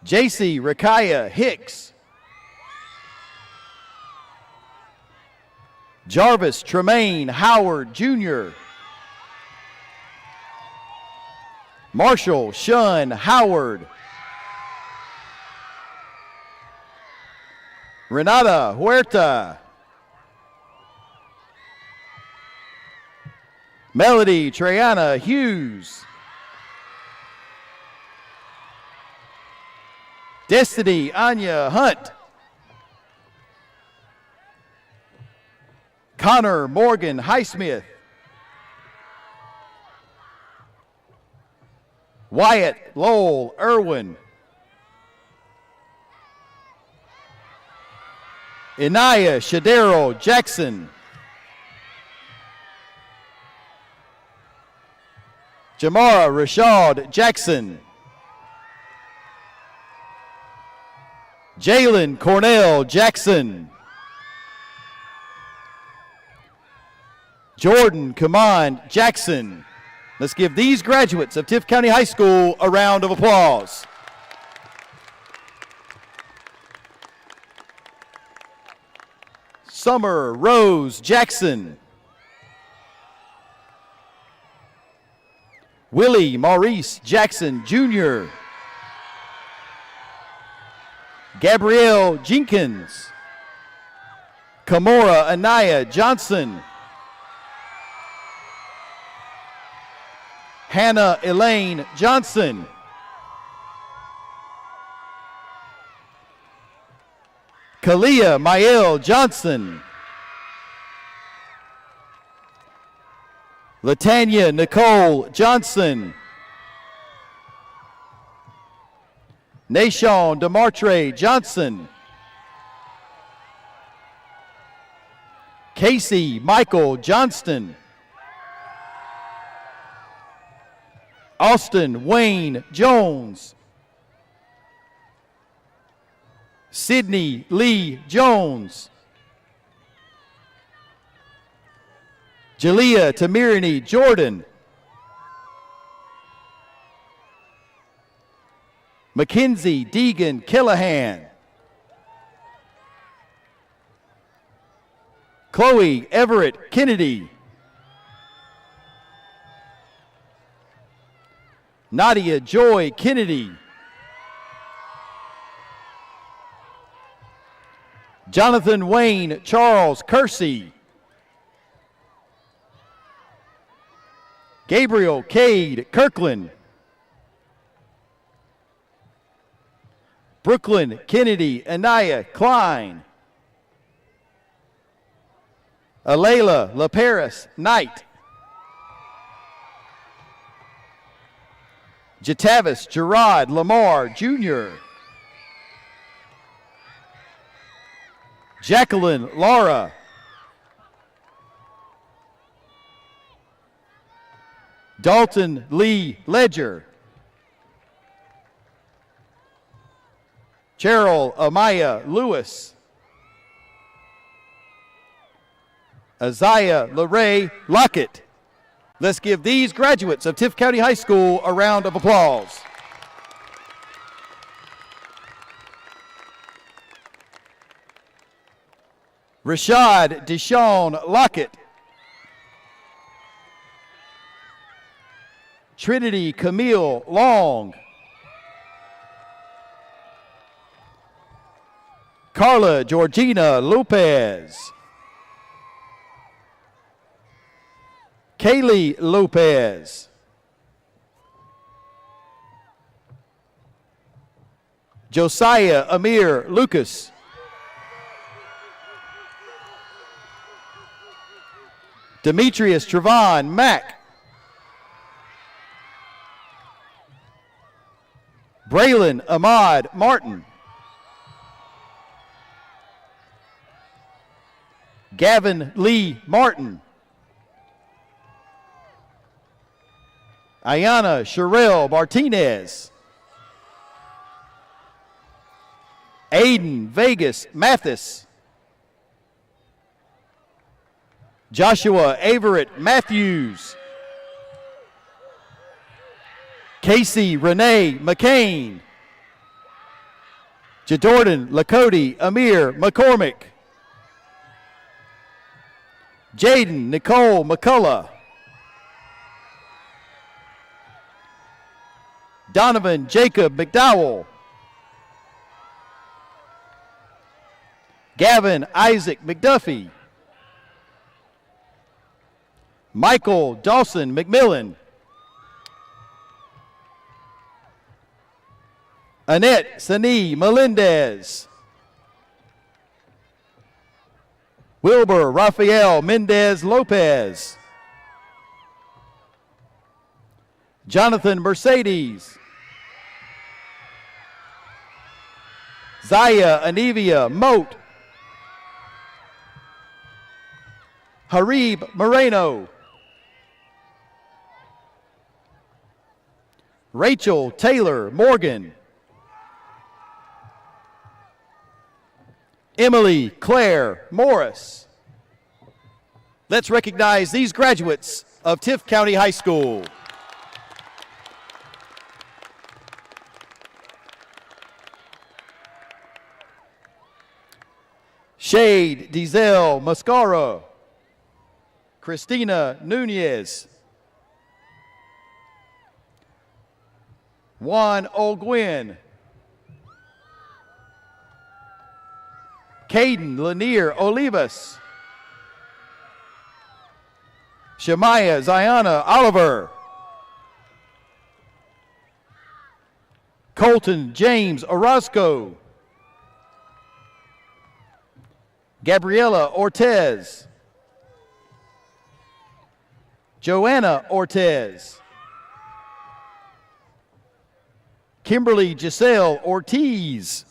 I: JC Rakaya Hicks. Jarvis Tremaine Howard Jr. Marshall Shun Howard. Renata Huerta. Melody Triana Hughes. Destiny Anya Hunt. Connor Morgan Highsmith. Wyatt Lowell Irwin. Inaya Shadero Jackson. Jamara Rashad Jackson. Jalen Cornell Jackson. Jordan Command Jackson. Let's give these graduates of Tift County High School a round of applause. Summer Rose Jackson. Willie Maurice Jackson Jr. Gabrielle Jenkins. Kamora Anaya Johnson. Hannah Elaine Johnson. Kalia Mael Johnson. Latanya Nicole Johnson. Nashon DeMartre Johnson. Casey Michael Johnston. Austin Wayne Jones. Sydney Lee Jones. Jalea Tamirini Jordan. Mackenzie Deegan Killahan. Chloe Everett Kennedy. Nadia Joy Kennedy. Jonathan Wayne Charles Kersey. Gabriel Cade Kirkland. Brooklyn Kennedy Anaya Klein. Alayla LaParis Knight. Jatavis Gerard Lamar Jr. Jacqueline Laura. Dalton Lee Ledger. Cheryl Amaya Lewis. Isaiah LeRae Lockett. Let's give these graduates of Tift County High School a round of applause. Rashad Deshaun Lockett. Trinity Camille Long. Carla Georgina Lopez. Kaylee Lopez. Josiah Amir Lucas. Demetrius Trevon Mack. Braylon Ahmad Martin. Gavin Lee Martin. Ayana Sherelle Martinez. Aiden Vegas Mathis. Joshua Averett Matthews. Casey Renee McCain. Jadordan Lakoti Amir McCormick. Jaden Nicole McCullough. Donovan Jacob McDowell. Gavin Isaac McDuffie. Michael Dawson McMillan. Annette Sani Melendez. Wilbur Rafael Mendez Lopez. Jonathan Mercedes. Zaya Anivia Moat. Harib Moreno. Rachel Taylor Morgan. Emily Claire Morris. Let's recognize these graduates of Tift County High School. Shade Diesel Mascara. Christina Nunez. Juan Olguin. Caden Lanier Olivas. Shemaya Ziana Oliver. Colton James Orozco. Gabriela Ortez. Joanna Ortez. Kimberly Giselle Ortiz.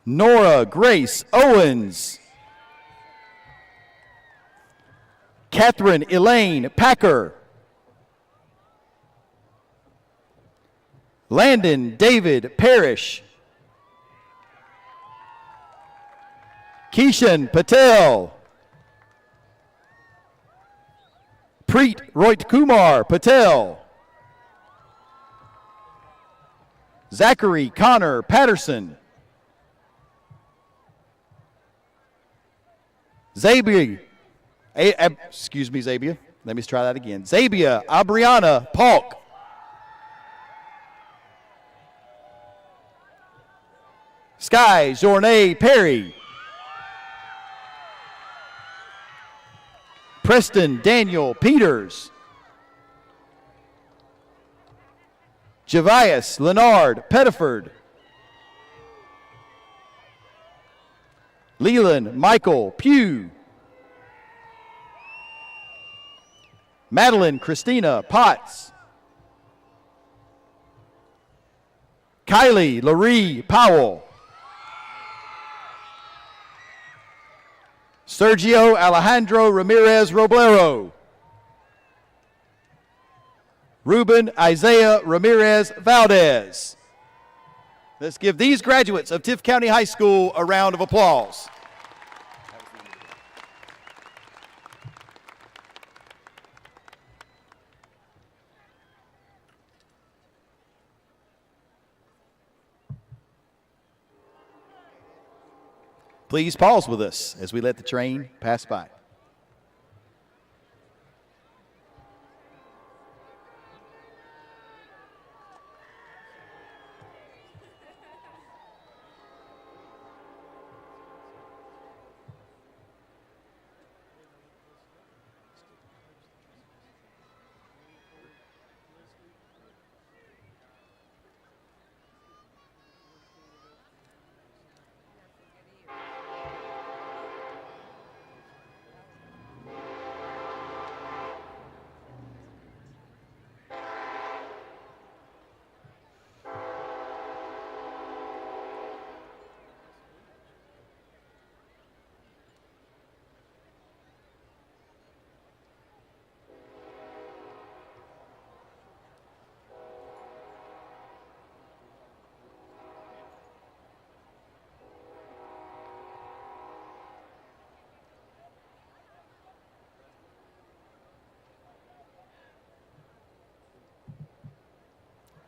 I: Nora Grace Owens. Catherine Elaine Packer. Landon David Parrish. Keishan Patel. Preet Rohit Kumar Patel. Zachary Connor Patterson. Zabia, excuse me, Zabia. Let me try that again. Zabia Abriana Palk. Sky Journey Perry. Preston Daniel Peters. Javius Leonard Pettiford. Leland Michael Pugh. Madeline Christina Potts. Kylie Laree Powell. Sergio Alejandro Ramirez Roblero. Ruben Isaiah Ramirez Valdez. Let's give these graduates of Tift County High School a round of applause. Please pause with us as we let the train pass by.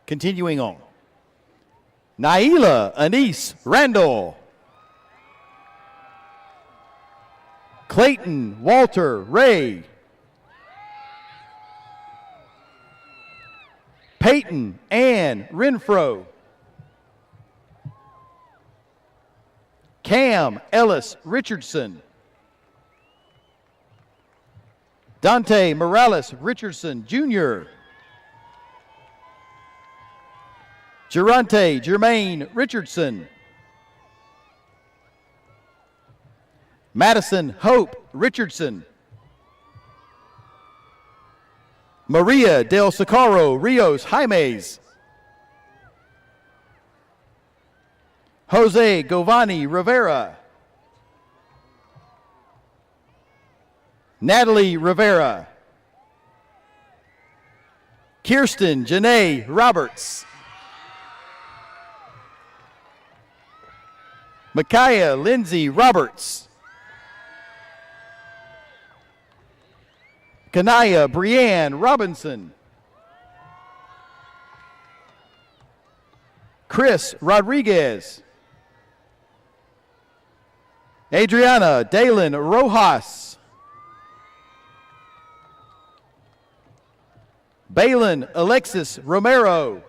I: Continuing on. Naila Anise Randall. Clayton Walter Ray. Peyton Ann Renfro. Cam Ellis Richardson. Dante Morales Richardson, Jr. Gerante Jermaine Richardson. Madison Hope Richardson. Maria del Socorro Rios Jaimes. Jose Govani Rivera. Natalie Rivera. Kirsten Janae Roberts. Micaiah Lindsay Roberts. Kanaya Brianne Robinson. Chris Rodriguez. Adriana Dalen Rojas. Balin Alexis Romero.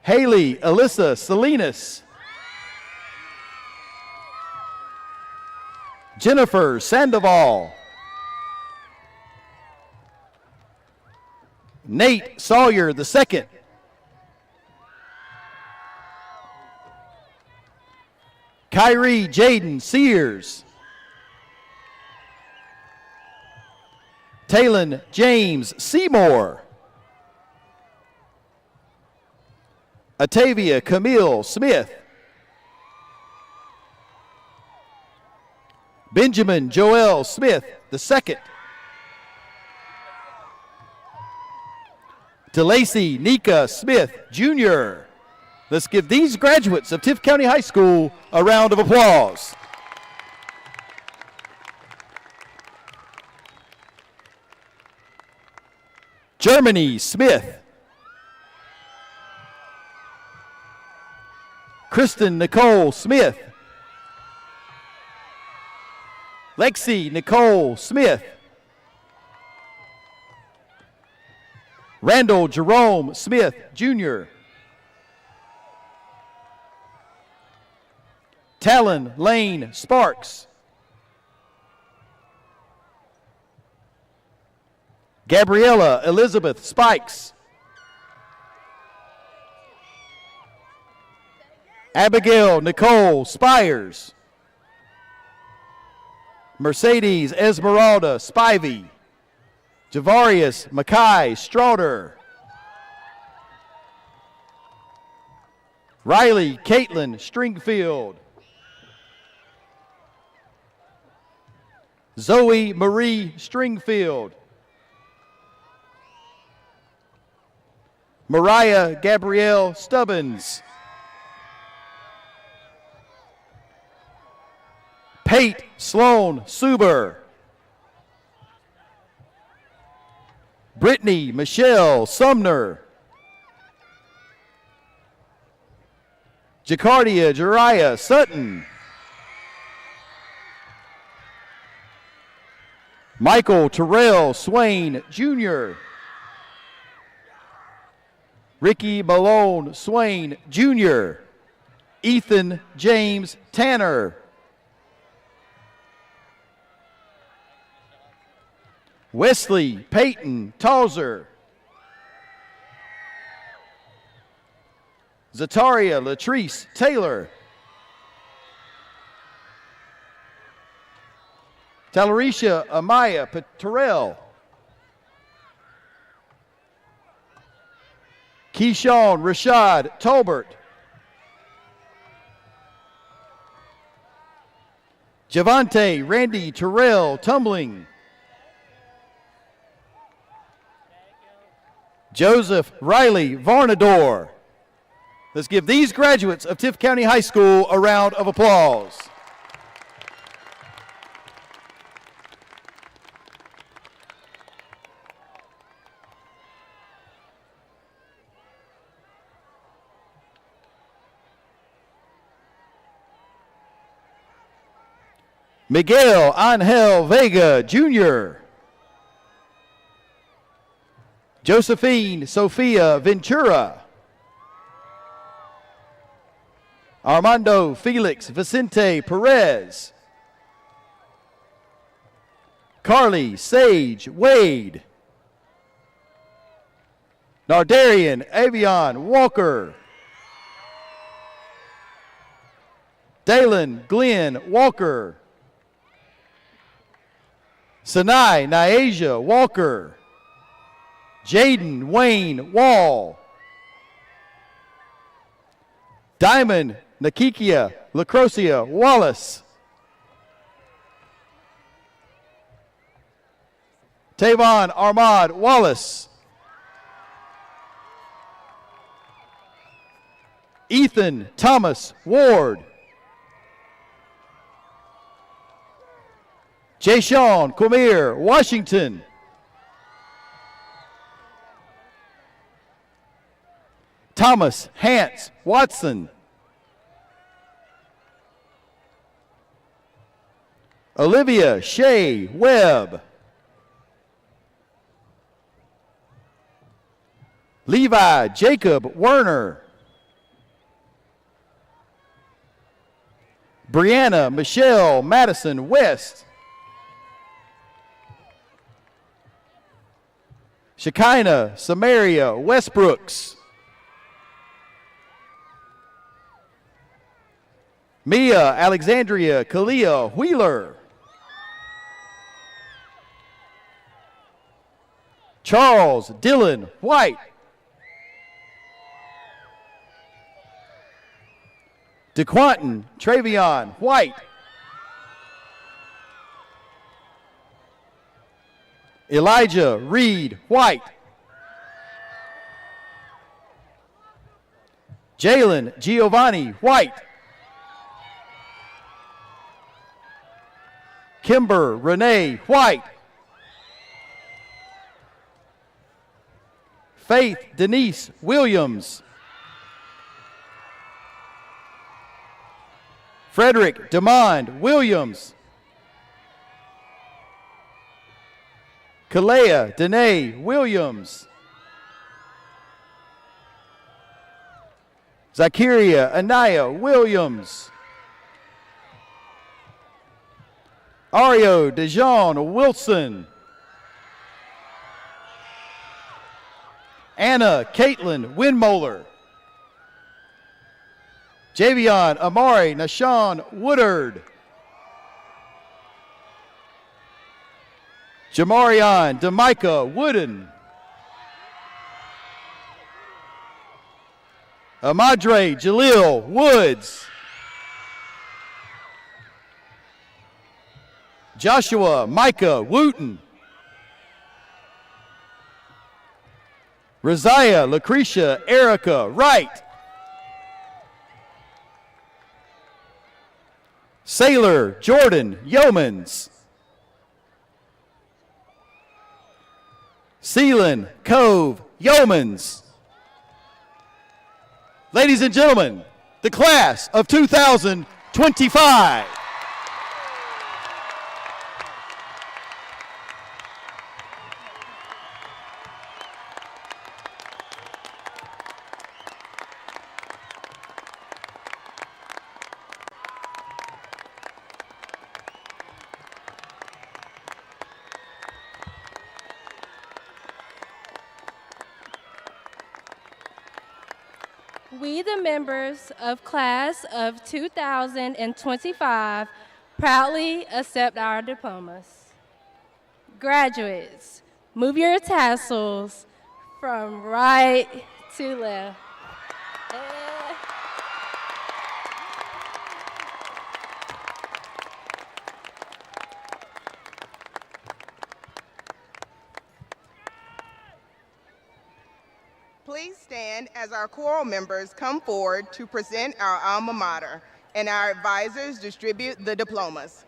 I: Haley Alyssa Salinas. Jennifer Sandoval. Nate Sawyer II. Kyrie Jaden Sears. Talon James Seymour. Atavia Camille Smith. Benjamin Joel Smith II. DeLacy Nika Smith Jr. Let's give these graduates of Tift County High School a round of applause. Germany Smith. Kristen Nicole Smith. Lexi Nicole Smith. Randall Jerome Smith Jr. Talon Lane Sparks. Gabriella Elizabeth Spikes. Abigail Nicole Spires. Mercedes Esmeralda Spivey. Javarius Mackay Strauder. Riley Caitlin Stringfield. Zoe Marie Stringfield. Mariah Gabrielle Stubbins. Pate Sloan Suber. Brittany Michelle Sumner. Jacardia Jariah Sutton. Michael Terrell Swain Jr. Ricky Malone Swain Jr. Ethan James Tanner. Wesley Peyton Tauser. Zataria Latrice Taylor. Talarisha Amaya Terrell. Keyshawn Rashad Tolbert. Javante Randy Terrell Tumbling. Joseph Riley Varnador. Let's give these graduates of Tift County High School a round of applause. Miguel Angel Vega Jr. Josephine Sofia Ventura. Armando Felix Vicente Perez. Carly Sage Wade. Nardarian Avion Walker. Dalen Glenn Walker. Sanai Nyasia Walker. Jaden Wayne Wall. Diamond Nakikia Lacrosia Wallace. Tavon Armad Wallace. Ethan Thomas Ward. Jayshawn Quamir Washington. Thomas Hance Watson. Olivia Shea Webb. Levi Jacob Werner. Brianna Michelle Madison West. Shekinah Samaria Westbrooks. Mia Alexandria Kalia Wheeler. Charles Dylan White. DeQuanton Travion White. Elijah Reed White. Jalen Giovanni White. Kimber Renee White. Faith Denise Williams. Frederick Demond Williams. Kalea Danae Williams. Zakiria Anaya Williams. Ario Dejon Wilson. Anna Caitlin Winmoller. Javion Amari Nashawn Woodard. Jamarion Demika Wooden. Amadre Jalil Woods. Joshua Micah Wooten. Rosiah Lucretia Erica Wright. Sailor Jordan Yeomans. Sealan Cove Yeomans. Ladies and gentlemen, the class of 2025.
A: We, the members of class of 2025, proudly accept our diplomas. Graduates, move your tassels from right to left.
C: Please stand as our choral members come forward to present our alma mater and our advisors distribute the diplomas.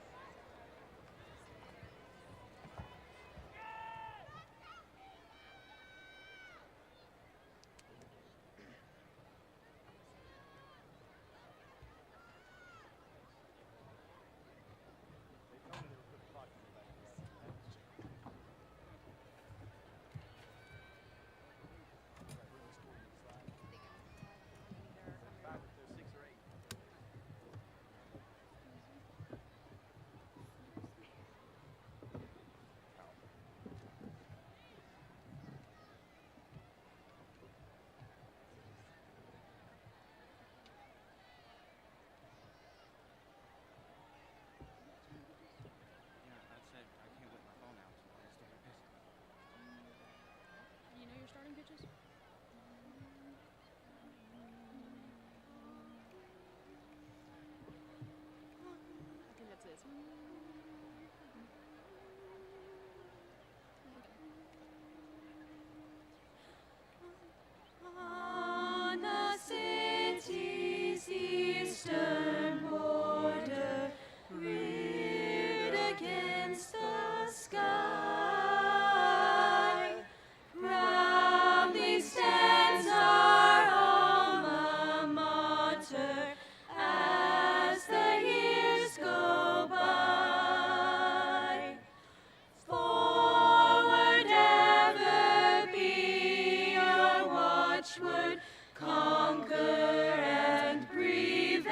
J: watchword, conquer and prevail.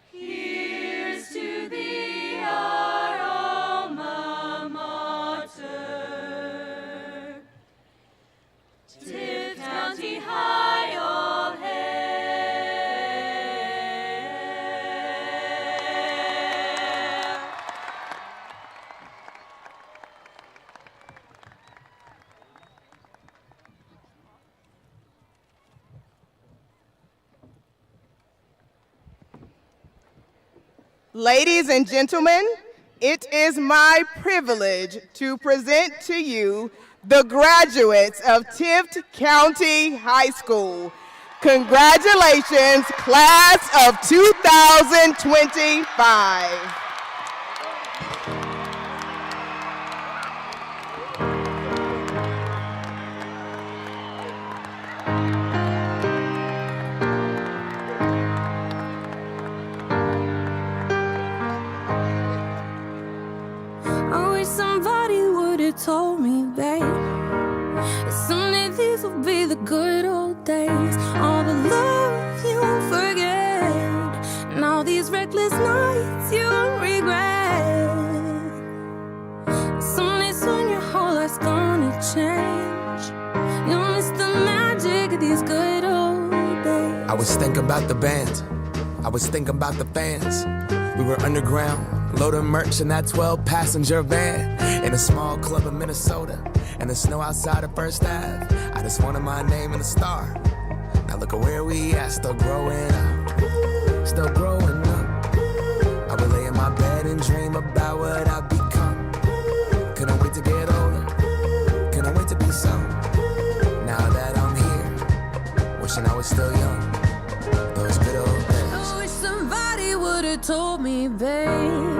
J: Here's to thee, our alma mater. Tift County High, all hail.
C: Ladies and gentlemen, it is my privilege to present to you the graduates of Tift County High School. Congratulations, class of 2025.
J: I wish somebody would have told me, babe, that someday these will be the good old days. All the love you won't forget, and all these reckless nights you won't regret. Someday soon your whole life's gonna change. You'll miss the magic of these good old days.
K: I was thinking about the band, I was thinking about the fans. We were underground, loading merch in that 12-passenger van, in a small club in Minnesota, and the snow outside of First Ave. I just wanted my name and a star. Now look at where we at, still growing up, still growing up. I would lay in my bed and dream about what I'd become. Couldn't wait to get older, couldn't wait to be some. Now that I'm here, wishing I was still young, those good old days.
J: I wish somebody would have told me, babe,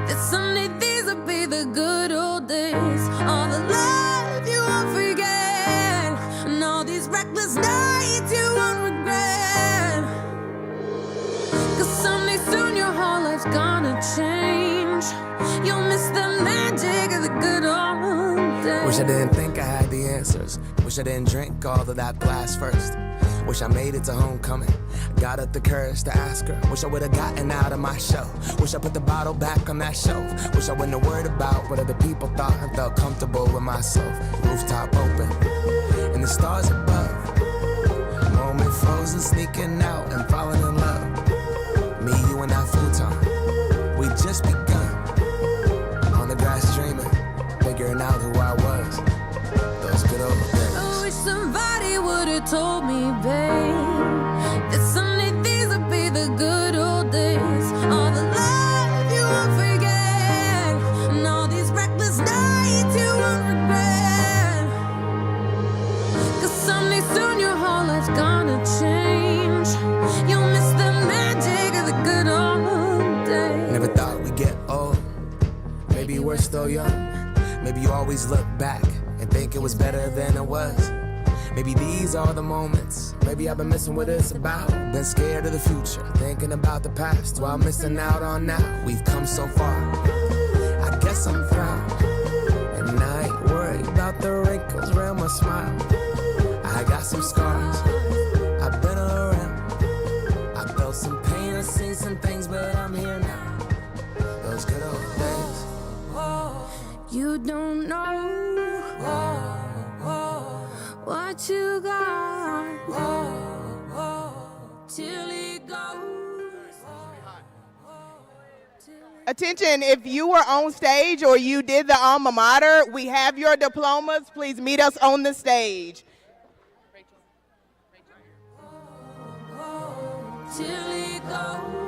J: that someday these would be the good old days. All the love you won't forget, and all these reckless nights you won't regret. Cause someday soon your whole life's gonna change. You'll miss the magic of the good old days.
K: Wish I didn't think I had the answers. Wish I didn't drink all of that blast first. Wish I made it to homecoming, got up the courage to ask her. Wish I would've gotten out of my show. Wish I put the bottle back on that shelf. Wish I wouldn't have worried about what other people thought and felt comfortable with myself. Rooftop open, and the stars above. Moment frozen, sneaking out and falling in love. Me, you, and that futon, we just begun. On the grass dreaming, figuring out who I was. Those good old days.
J: I wish somebody would have told me, babe, that someday these would be the good old days. All the love you won't forget, and all these reckless nights you won't regret. Cause someday soon your whole life's gonna change. You'll miss the magic of the good old days.
K: Never thought we'd get old. Maybe we're still young. Maybe you always look back and think it was better than it was. Maybe these are the moments. Maybe I've been missing what it's about. Been scared of the future, thinking about the past while missing out on now. We've come so far, I guess I'm proud. And I ain't worried about the wrinkles around my smile. I got some scars, I've been around. I felt some pain, I've seen some things, but I'm here now. Those good old days.
J: You don't know what you got till it goes.
C: Attention, if you were on stage or you did the alma mater, we have your diplomas. Please meet us on the stage.
J: Till it goes.